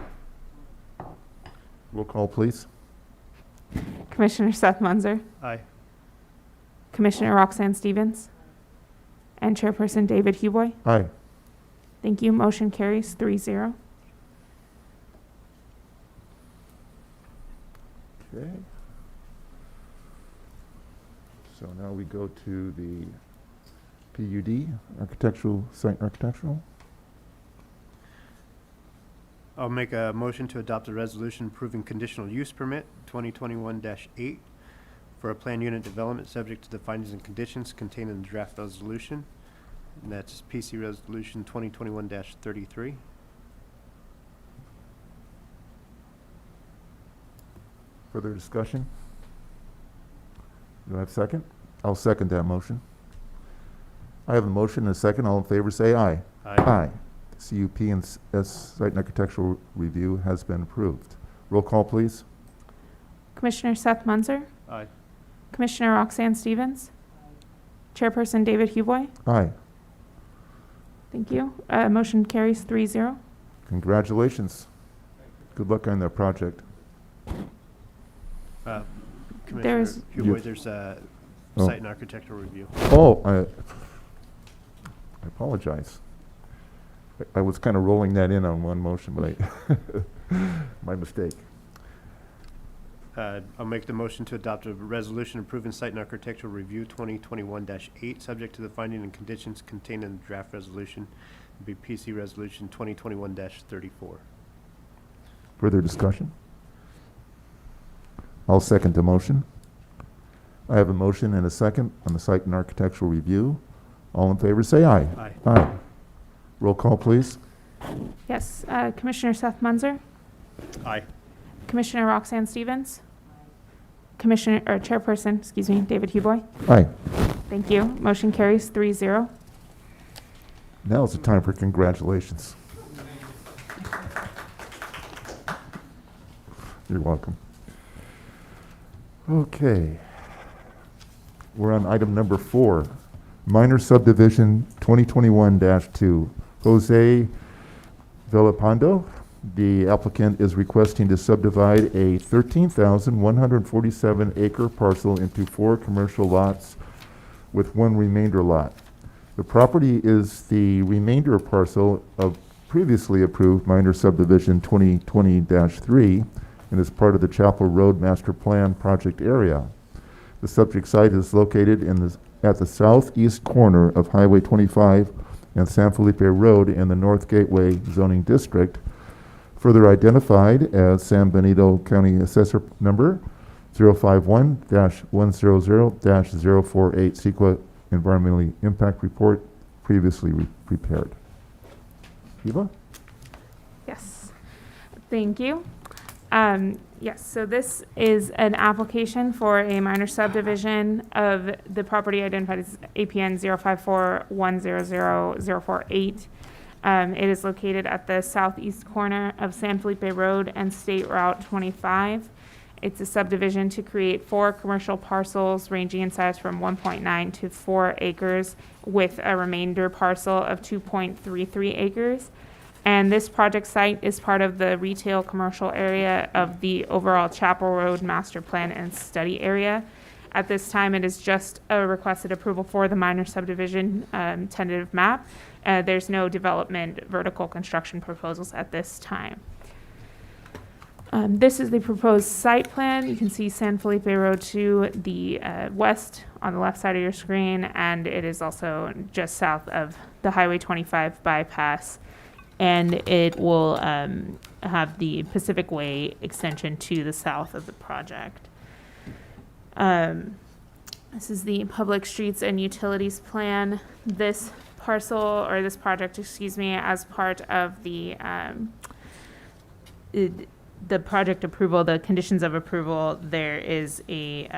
Roll call, please. Commissioner Seth Munzer, Aye. Commissioner Roxanne Stevens, and Chairperson David Huboy. Aye. Thank you. Motion carries 3-0. Okay. So now we go to the PUD, site architectural. I'll make a motion to adopt a resolution approving conditional use permit 2021-8 for a planned unit development subject to the findings and conditions contained in the draft resolution. And that's PC Resolution 2021-33. Further discussion? Do I have a second? I'll second that motion. I have a motion and a second. All in favor, say aye. Aye. CUP and site and architectural review has been approved. Roll call, please. Commissioner Seth Munzer, Aye. Commissioner Roxanne Stevens, Chairperson David Huboy. Aye. Thank you. Motion carries 3-0. Congratulations. Good luck on that project. Commissioner There's- Huboy, Yes. there's a Oh. site and architectural review. Oh, I apologize. I was kind of rolling that in on one motion, but my mistake. I'll make the motion to adopt a resolution approving site and architectural review 2021-8, subject to the finding and conditions contained in the draft resolution. It'll be PC Resolution 2021-34. Further discussion? I'll second the motion. I have a motion and a second on the site and architectural review. All in favor, say aye. Aye. Aye. Roll call, please. Yes. Commissioner Seth Munzer, Aye. Commissioner Roxanne Stevens, Chairperson, David Huboy. Aye. Thank you. Motion carries 3-0. Now is the time for congratulations. You're welcome. Okay. We're on item number 4, minor subdivision 2021-2. Jose Villapando, the applicant, is requesting to subdivide a 13,147 acre parcel into 4 commercial lots with 1 remainder lot. The property is the remainder parcel of previously approved minor subdivision 2020-3 and is part of the Chapel Road Master Plan project area. The subject site is located at the southeast corner of Highway 25 and San Felipe Road in the North Gateway zoning district, further identified as San Benito County Assessor Number 051-100-048 CEQA Environmental Impact Report previously prepared. Eva? Yes. Thank you. Yes, so this is an application for a minor subdivision of the property identified as APN 054-100-048. It is located at the southeast corner of San Felipe Road and State Route 25. It's a subdivision to create 4 commercial parcels ranging in size from 1.9 to 4 acres with a remainder parcel of 2.33 acres. And this project site is part of the retail commercial area of the overall Chapel Road Master Plan and Study Area. At this time, it is just a requested approval for the minor subdivision tentative map. There's no development vertical construction proposals at this time. This is the proposed site plan. You can see San Felipe Road to the west on the left side of your screen, and it is also just south of the Highway 25 bypass. And it will have the Pacific Way extension to the south of the project. This is the public streets and utilities plan. This parcel, or this project, as part of the the project approval, the conditions of approval, there is a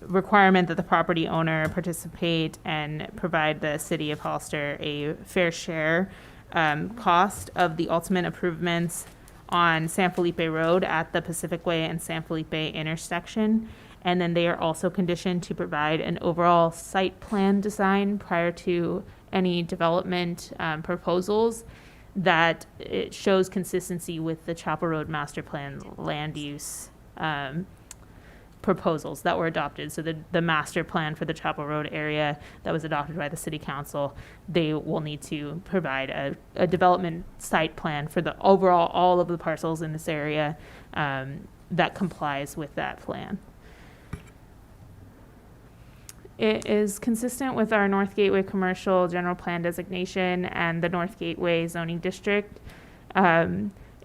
requirement that the property owner participate and provide the city of Hollister a fair share cost of the ultimate improvements on San Felipe Road at the Pacific Way and San Felipe intersection. And then they are also conditioned to provide an overall site plan design prior to any development proposals that it shows consistency with the Chapel Road Master Plan land use proposals that were adopted. So the master plan for the Chapel Road area that was adopted by the city council, they will need to provide a development site plan for the overall, all of the parcels in this area that complies with that plan. It is consistent with our North Gateway Commercial General Plan designation and the North Gateway zoning district.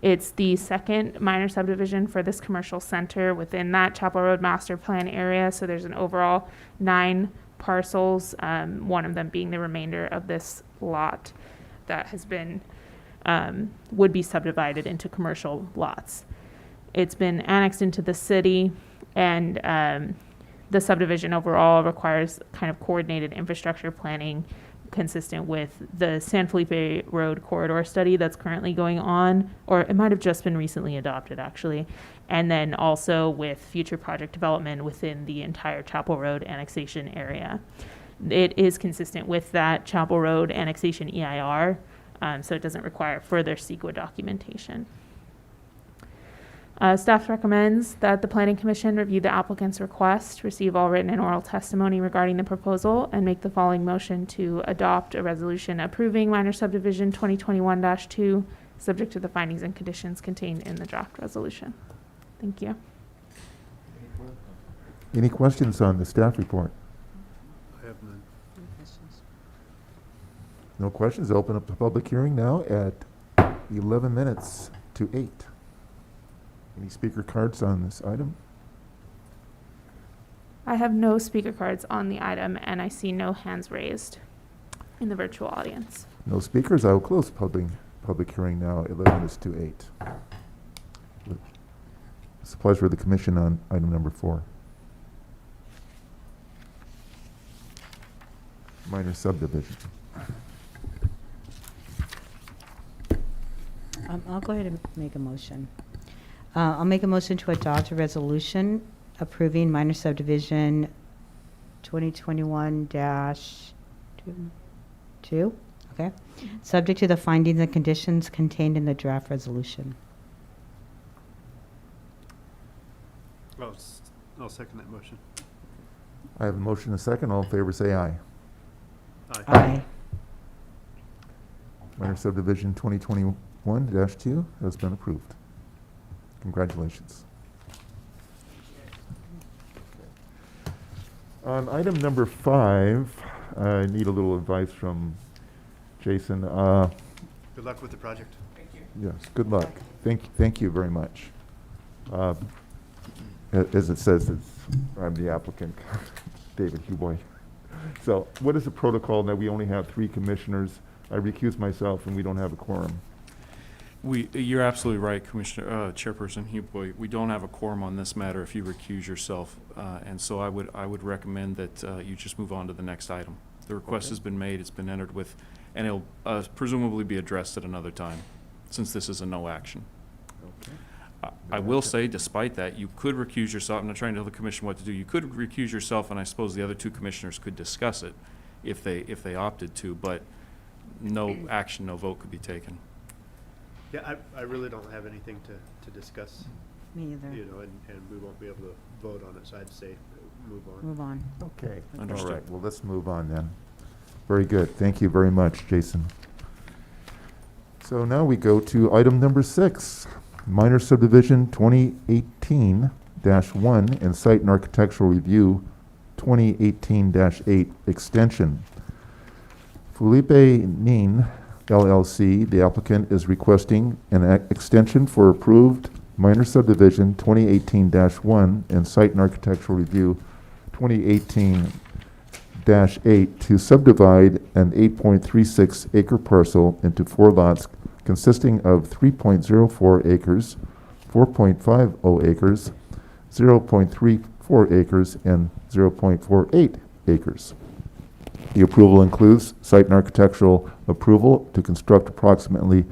It's the second minor subdivision for this commercial center within that Chapel Road Master Plan area. So there's an overall 9 parcels, one of them being the remainder of this lot that has been, would be subdivided into commercial lots. It's been annexed into the city, and the subdivision overall requires kind of coordinated infrastructure planning consistent with the San Felipe Road corridor study that's currently going on, or it might have just been recently adopted actually, and then also with future project development within the entire Chapel Road annexation area. It is consistent with that Chapel Road annexation EIR, so it doesn't require further CEQA documentation. Staff recommends that the Planning Commission review the applicant's request, receive all written and oral testimony regarding the proposal, and make the following motion to adopt a resolution approving minor subdivision 2021-2, subject to the findings and conditions contained in the draft resolution. Thank you. Any questions on the staff report? I have none. No questions. Open up the public hearing now at 11 minutes to 8. Any speaker cards on this item? I have no speaker cards on the item, and I see no hands raised in the virtual audience. No speakers. I will close public hearing now, 11 minutes to 8. It's a pleasure of the commission on item number 4. Minor subdivision. I'll go ahead and make a motion. I'll make a motion to adopt a resolution approving minor subdivision 2021-2, okay? Subject to the findings and conditions contained in the draft resolution. I'll second that motion. I have a motion and a second. All in favor say aye. Aye. Minor subdivision 2021-2 has been approved. Congratulations. On item number 5, I need a little advice from Jason. Good luck with the project. Thank you. Yes, good luck. Thank you very much. As it says, I'm the applicant, David Huboy. So what is the protocol now? We only have 3 commissioners. I recuse myself and we don't have a quorum. You're absolutely right, Commissioner, Chairperson Huboy. We don't have a quorum on this matter if you recuse yourself, and so I would recommend that you just move on to the next item. The request has been made, it's been entered with, and it'll presumably be addressed at another time, since this is a no action. Okay. I will say, despite that, you could recuse yourself. I'm not trying to tell the commission what to do. You could recuse yourself, and I suppose the other 2 commissioners could discuss it if they opted to, but no action, no vote could be taken. Yeah, I really don't have anything to discuss. Me either. You know, and we won't be able to vote on it, so I'd say move on. Move on. Okay. Understood. All right, well, let's move on then. Very good. Thank you very much, Jason. So now we go to item number 6, minor subdivision 2018-1 and site and architectural review 2018-8 extension. Felipe Nin LLC, the applicant, is requesting an extension for approved minor subdivision 2018-1 and site and architectural review 2018-8 to subdivide an 8.36 acre parcel into 4 lots consisting of 3.04 acres 4.50 acres, 0.34 acres, and 0.48 acres. The approval includes site and architectural approval to construct approximately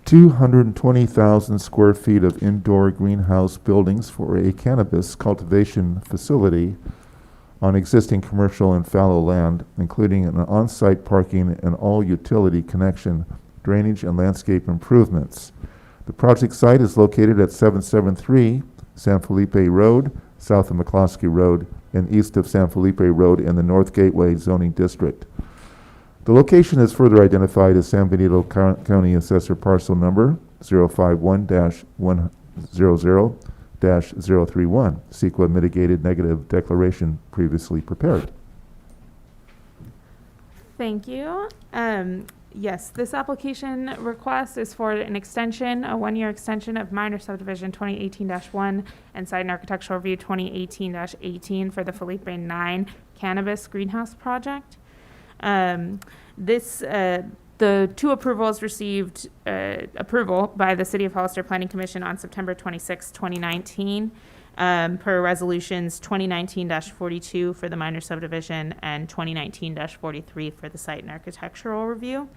220,000 square feet of indoor greenhouse buildings for a cannabis cultivation facility on existing commercial and fallow land, including an on-site parking and all utility connection, drainage, and landscape improvements. The project site is located at 773 San Felipe Road, south of McCloskey Road, and east of San Felipe Road in the North Gateway zoning district. The location is further identified as San Benito County Assessor Parcel Number 051-100-031, CEQA mitigated negative declaration previously prepared. Thank you. Yes, this application request is for an extension, a one-year extension of minor subdivision 2018-1 and site and architectural review 2018-18 for the Felipe 9 cannabis greenhouse project. The two approvals received approval by the City of Hollister Planning Commission on September 26, 2019, per resolutions 2019-42 for the minor subdivision and 2019-43 for the site and architectural review.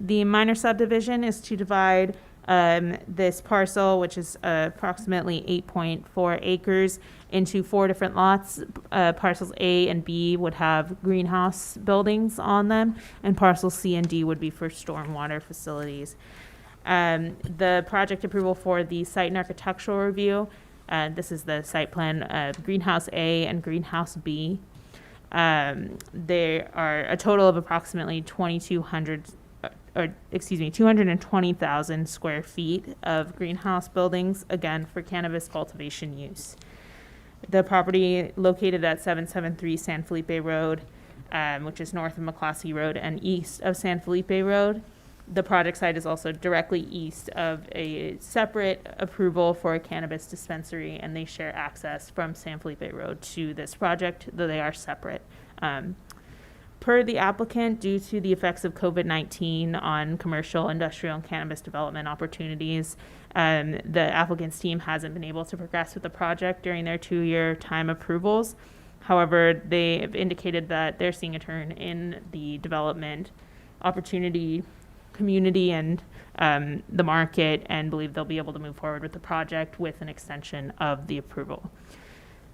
The minor subdivision is to divide this parcel, which is approximately 8.4 acres, into 4 different lots. Parcels A and B would have greenhouse buildings on them, and parcels C and D would be for stormwater facilities. The project approval for the site and architectural review, this is the site plan, Greenhouse A and Greenhouse B. There are a total of approximately 220,000 square feet of greenhouse buildings, again, for cannabis cultivation use. The property located at 773 San Felipe Road, which is north of McCloskey Road and east of San Felipe Road. The project site is also directly east of a separate approval for a cannabis dispensary, and they share access from San Felipe Road to this project, though they are separate. Per the applicant, due to the effects of COVID-19 on commercial, industrial, and cannabis development opportunities, the applicant's team hasn't been able to progress with the project during their 2-year time approvals. However, they have indicated that they're seeing a turn in the development opportunity, community, and the market, and believe they'll be able to move forward with the project with an extension of the approval.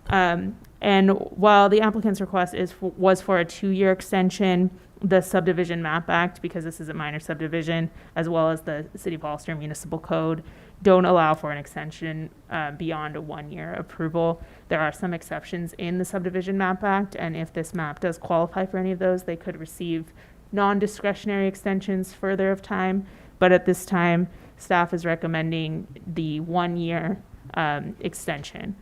And while the applicant's request was for a 2-year extension, the Subdivision Map Act, because this is a minor subdivision, as well as the City of Hollister Municipal Code, don't allow for an extension beyond a 1-year approval. There are some exceptions in the Subdivision Map Act, and if this map does qualify for any of those, they could receive non-discretionary extensions further of time. But at this time, staff is recommending the 1-year extension.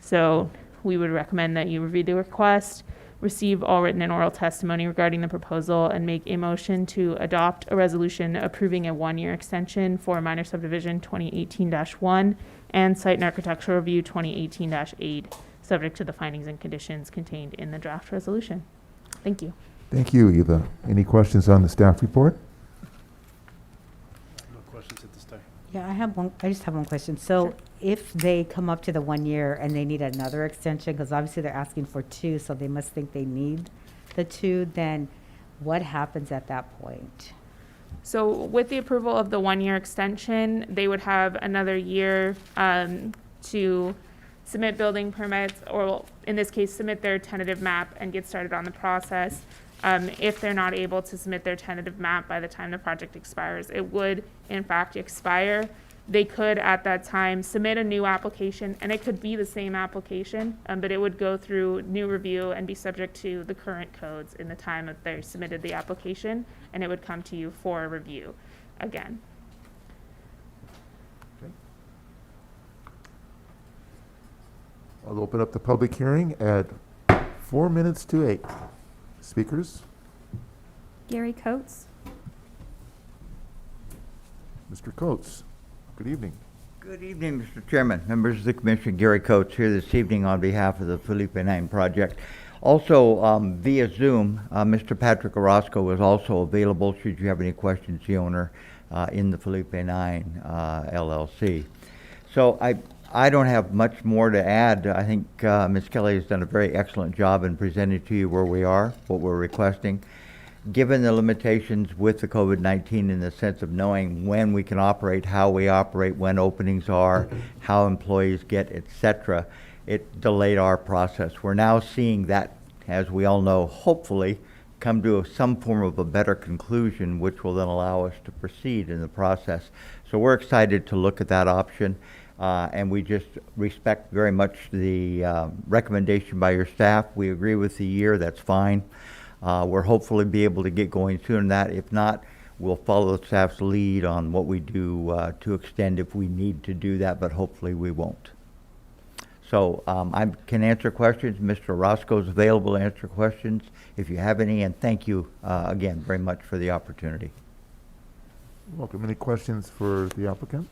So we would recommend that you review the request, receive all written and oral testimony regarding the proposal, and make a motion to adopt a resolution approving a 1-year extension for minor subdivision 2018-1 and site and architectural review 2018-8, subject to the findings and conditions contained in the draft resolution. Thank you. Thank you, Eva. Any questions on the staff report? No questions at this time. Yeah, I just have one question. So if they come up to the 1 year and they need another extension, because obviously they're asking for 2, so they must think they need the 2, then what happens at that point? So with the approval of the 1-year extension, they would have another year to submit building permits, or in this case, submit their tentative map and get started on the process. If they're not able to submit their tentative map by the time the project expires, it would in fact expire. They could at that time submit a new application, and it could be the same application, but it would go through new review and be subject to the current codes in the time that they submitted the application, and it would come to you for review again. Okay. I'll open up the public hearing at 4 minutes to 8. Speakers? Gary Coates. Mr. Coates, good evening. Good evening, Mr. Chairman, members of the Commission. Gary Coates here this evening on behalf of the Felipe 9 project. Also, via Zoom, Mr. Patrick Orozco is also available should you have any questions, the owner in the Felipe 9 LLC. So I don't have much more to add. I think Ms. Kelly has done a very excellent job in presenting to you where we are, what we're requesting. Given the limitations with the COVID-19 in the sense of knowing when we can operate, how we operate, when openings are, how employees get, et cetera, it delayed our process. We're now seeing that, as we all know, hopefully come to some form of a better conclusion, which will then allow us to proceed in the process. So we're excited to look at that option, and we just respect very much the recommendation by your staff. We agree with the year, that's fine. We're hopefully be able to get going sooner than that. If not, we'll follow the staff's lead on what we do to extend if we need to do that, but hopefully we won't. So I can answer questions. Mr. Roscoe is available to answer questions if you have any, and thank you again very much for the opportunity. Welcome. Any questions for the applicant?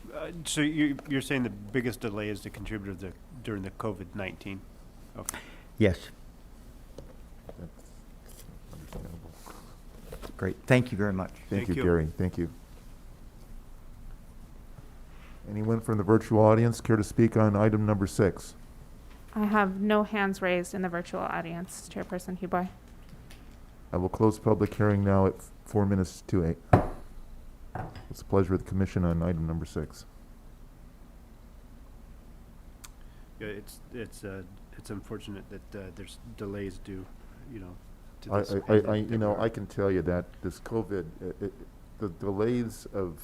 So you're saying the biggest delay is the contributor during the COVID-19? Okay. Yes. That's understandable. Great. Thank you very much. Thank Thank you, you. Gary. Thank you. Anyone from the virtual audience care to speak on item number 6? I have no hands raised in the virtual audience, Chairperson Huboy. I will close public hearing now at 4 minutes to 8. It's a pleasure of the commission on item number 6. Yeah, it's unfortunate that there's delays due, to I this. I can tell you that this COVID, the delays of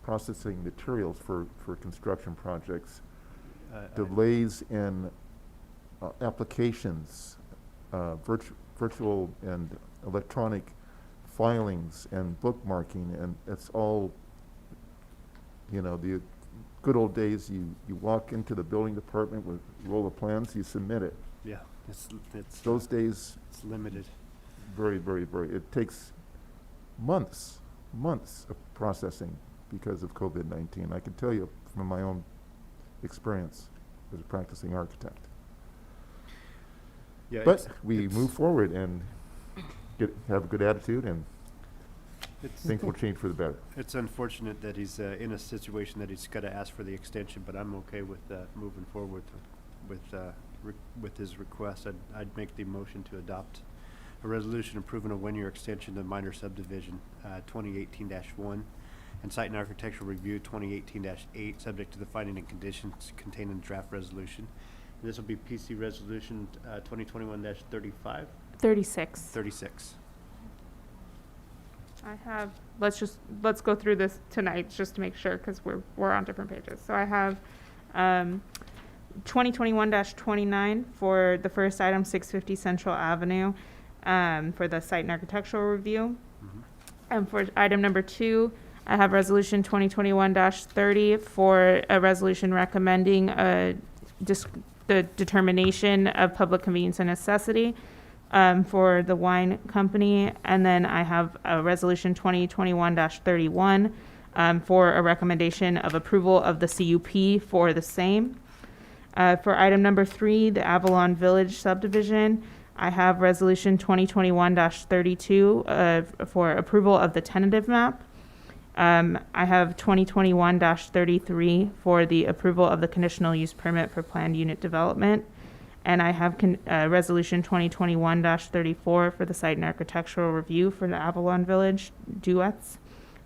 processing materials for construction projects, delays in applications, virtual and electronic filings and bookmarking, and it's all, the good old days, you walk into the building department with a roll of plans, you submit it. Yeah, it's Those days, it's limited. very, very, very, it takes months of processing because of COVID-19. I can tell you from my own experience as a practicing architect. Yeah, But we move forward and have a good attitude, and things will change for the better. It's unfortunate that he's in a situation that he's got to ask for the extension, but I'm okay with moving forward with his request. I'd make the motion to adopt a resolution approving a one-year extension to minor subdivision 2018-1 and site and architectural review 2018-8, subject to the finding and conditions contained in the draft resolution. And this will be PC resolution 2021-35. 36. 36. I have, let's go through this tonight just to make sure, because we're on different pages. So I have 2021-29 for the first item, 650 Central Avenue, for the site and architectural review. Mm-hmm. And for item number 2, I have resolution 2021-30 for a resolution recommending the determination of public convenience and necessity for the wine company. And then I have a resolution 2021-31 for a recommendation of approval of the CUP for the same. For item number 3, the Avalon Village subdivision, I have resolution 2021-32 for approval of the tentative map. I have 2021-33 for the approval of the conditional use permit for planned unit development. And I have resolution 2021-34 for the site and architectural review for the Avalon Village duets.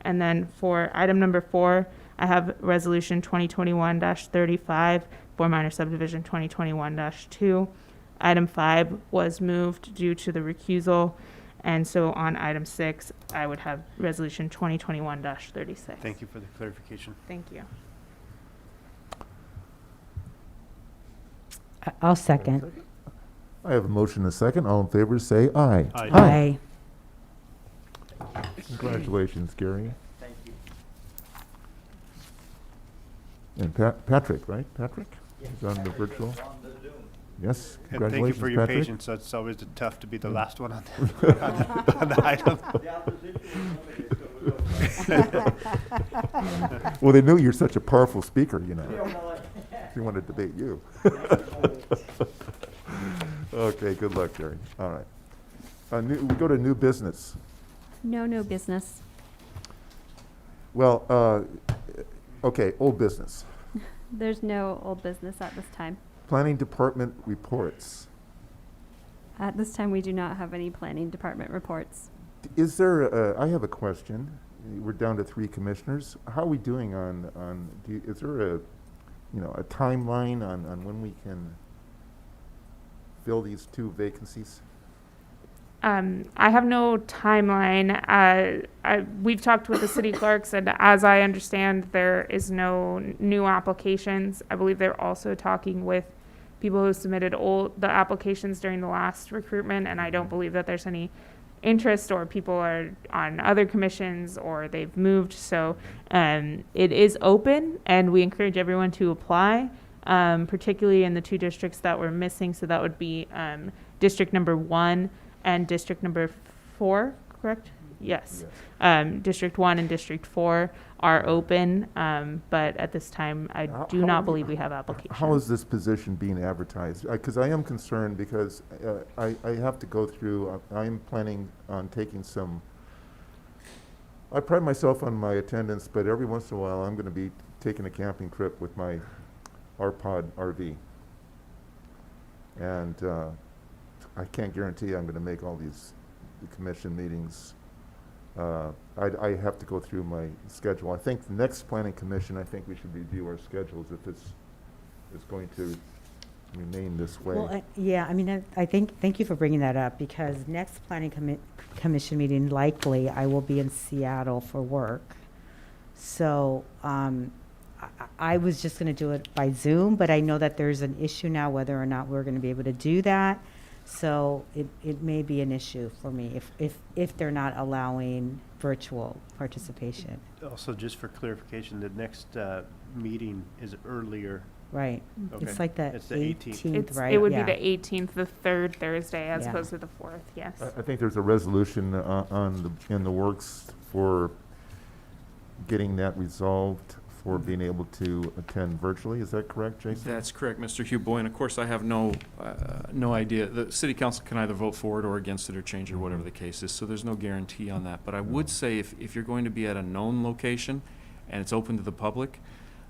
And then for item number 4, I have resolution 2021-35 for minor subdivision 2021-2. Item 5 was moved due to the recusal. And so on item 6, I would have resolution 2021-36. Thank you for the clarification. Thank you. I'll second. I have a motion and a second. All in favor, say aye. Aye. Aye. Congratulations, Gary. Thank you. And Patrick, right? Patrick? He's on the virtual. Yes, And thank you congratulations, for your Patrick. patience. It's always tough to be the last one on the item. Well, they knew you're such a powerful speaker, They want to debate you. Okay, good luck, Gary. All right. We go to new business. No business. Well, okay, old business. There's no old business at this time. Planning Department reports. At this time, we do not have any planning department reports. Is there, I have a question. We're down to 3 commissioners. How are we doing is there a timeline on when we can fill these 2 vacancies? I have no timeline. We've talked with the city clerks, and as I understand, there is no new applications. I believe they're also talking with people who submitted the applications during the last recruitment, and I don't believe that there's any interest, or people are on other commissions, or they've moved. So it is open, and we encourage everyone to apply, particularly in the 2 districts that we're missing. So that would be District number 1 and District number 4, correct? Yes. District 1 and District 4 are open, but at this time, I do not believe we have applications. How is this position being advertised? Because I am concerned, because I have to go through, I am planning on taking some, I pride myself on my attendance, but every once in a while, I'm going to be taking a camping trip with my RPod RV. And I can't guarantee I'm going to make all these commission meetings. I have to go through my schedule. I think the next planning commission, I think we should review our schedules if it's going to remain this way. Well, yeah, I mean, thank you for bringing that up, because next planning commission meeting, likely, I will be in Seattle for work. So I was just going to do it by Zoom, but I know that there's an issue now whether or not we're going to be able to do that. So it may be an issue for me if they're not allowing virtual participation. Also, just for clarification, the next meeting is earlier. Right. Okay. It's like the It's the 18th, right? It would Yeah. be the 18th, the 3rd Thursday, as Yeah. opposed to the 4th, yes. I think there's a resolution in the works for getting that resolved, for being able to attend virtually. Is that correct, Jason? That's correct, Mr. Hugh Boy, and of course, I have no idea. The city council can either vote for it or against it or change it, or whatever the case is, so there's no guarantee on that. But I would say if you're going to be at a known location and it's open to the public,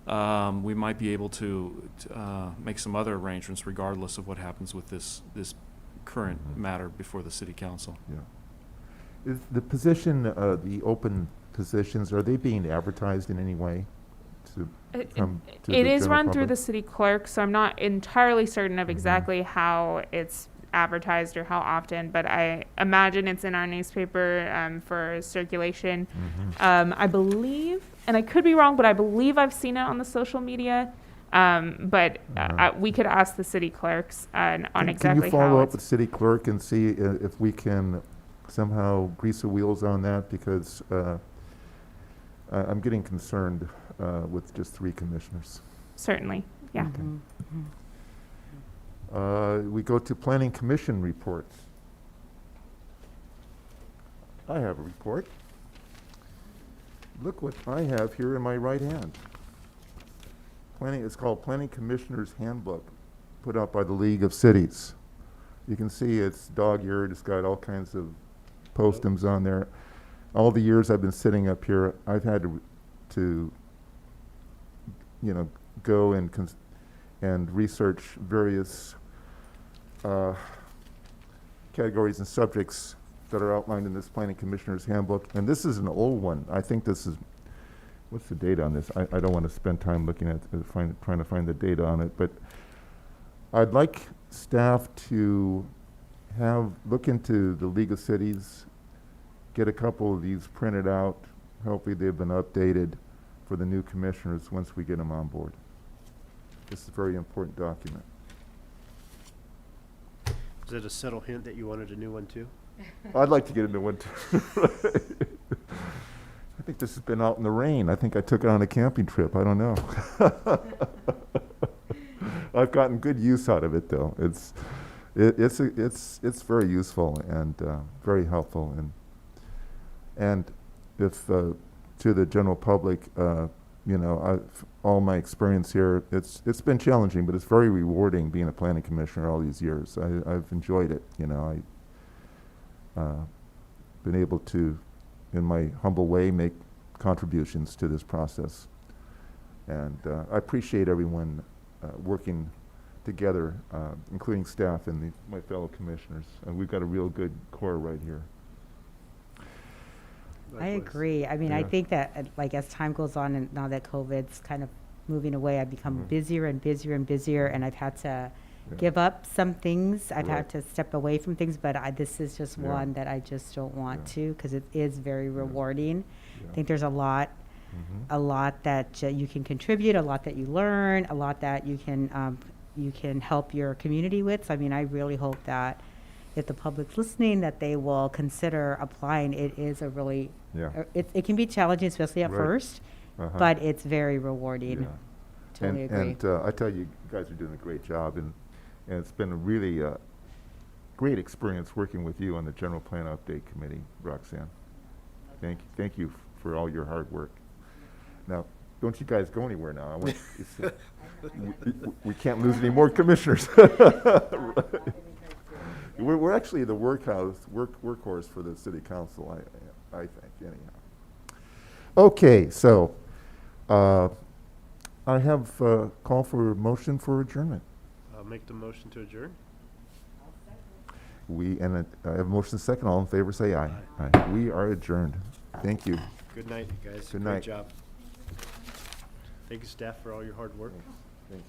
we might be able to make some other arrangements regardless of what happens with this current matter before the city council. Yeah. Is the position, the open positions, are they being advertised in any way? It is run through the city clerk, so I'm not entirely certain of exactly how it's advertised or how often, but I imagine it's in our newspaper for circulation. I believe, and I could be wrong, but I believe I've seen it on the social media. But we could ask the city clerks on exactly how. Can you follow up with city clerk and see if we can somehow grease the wheels on that? Because I'm getting concerned with just 3 commissioners. Certainly, yeah. We go to Planning Commission reports. I have a report. Look what I have here in my right hand. It's called Planning Commissioner's Handbook, put out by the League of Cities. You can see it's dog-eared. It's got all kinds of postings on there. All the years I've been sitting up here, I've had to go and research various categories and subjects that are outlined in this Planning Commissioner's Handbook. And this is an old one. I think this is, what's the date on this? I don't want to spend time looking at trying to find the data on it, but I'd like staff to look into the League of Cities, get a couple of these printed out. Hopefully they've been updated for the new commissioners once we get them on board. This is a very important document. Is it a subtle hint that you wanted a new one too? I'd like to get a new one too. I think this has been out in the rain. I think I took it on a camping trip. I don't know. I've gotten good use out of it though. It's very useful and very helpful. And if to the general public, all my experience here, it's been challenging, but it's very rewarding being a planning commissioner all these years. I've enjoyed it. I've been able to, in my humble way, make contributions to this process. And I appreciate everyone working together, including staff and my fellow commissioners. And we've got a real good core right here. I Likewise. agree. I mean, I Yeah. think that like as time goes on and now that COVID's kind of moving away, I've become busier and busier and busier, and I've had to give up some things. I've Right. had to step away from things, but this is just Yeah. one that I just don't want Yeah. to, because it is very rewarding. Yeah. I think there's a lot that you can contribute, a lot that you learn, a lot that you can help your community with. So I mean, I really hope that if the public's listening, that they will consider applying. It is a really, Yeah. it can be challenging, especially at Right. first, Uh-huh. but it's very rewarding. Yeah. Totally agree. And I tell you, you guys are doing a great job, and it's been a really great experience working with you on the General Plan Update Committee, Roxanne. Thank you for all your hard work. Now, don't you guys go anywhere now. We can't lose any more commissioners. We're actually the workhorse for the city council, I think, anyhow. Okay, so I have a call for a motion for adjournment. I'll make the motion to adjourn. I have a motion second. All in favor, say aye. Aye. We are adjourned. Thank you. Good night, you guys. Good Great night. job. Thank you, staff, for all your hard work. Thanks.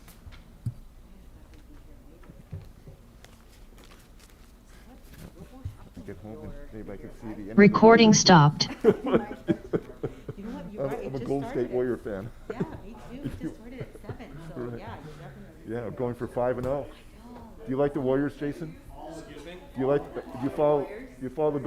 Get home and maybe I can see the end. Recording stopped. You know what, you're right, it I'm a just Golden State started. Warrior fan. Yeah, me too. It just started at 7, so Right. yeah, you definitely. Yeah, I'm going for 5-0. Do you like the Warriors, Jason? Excuse me? Do you follow the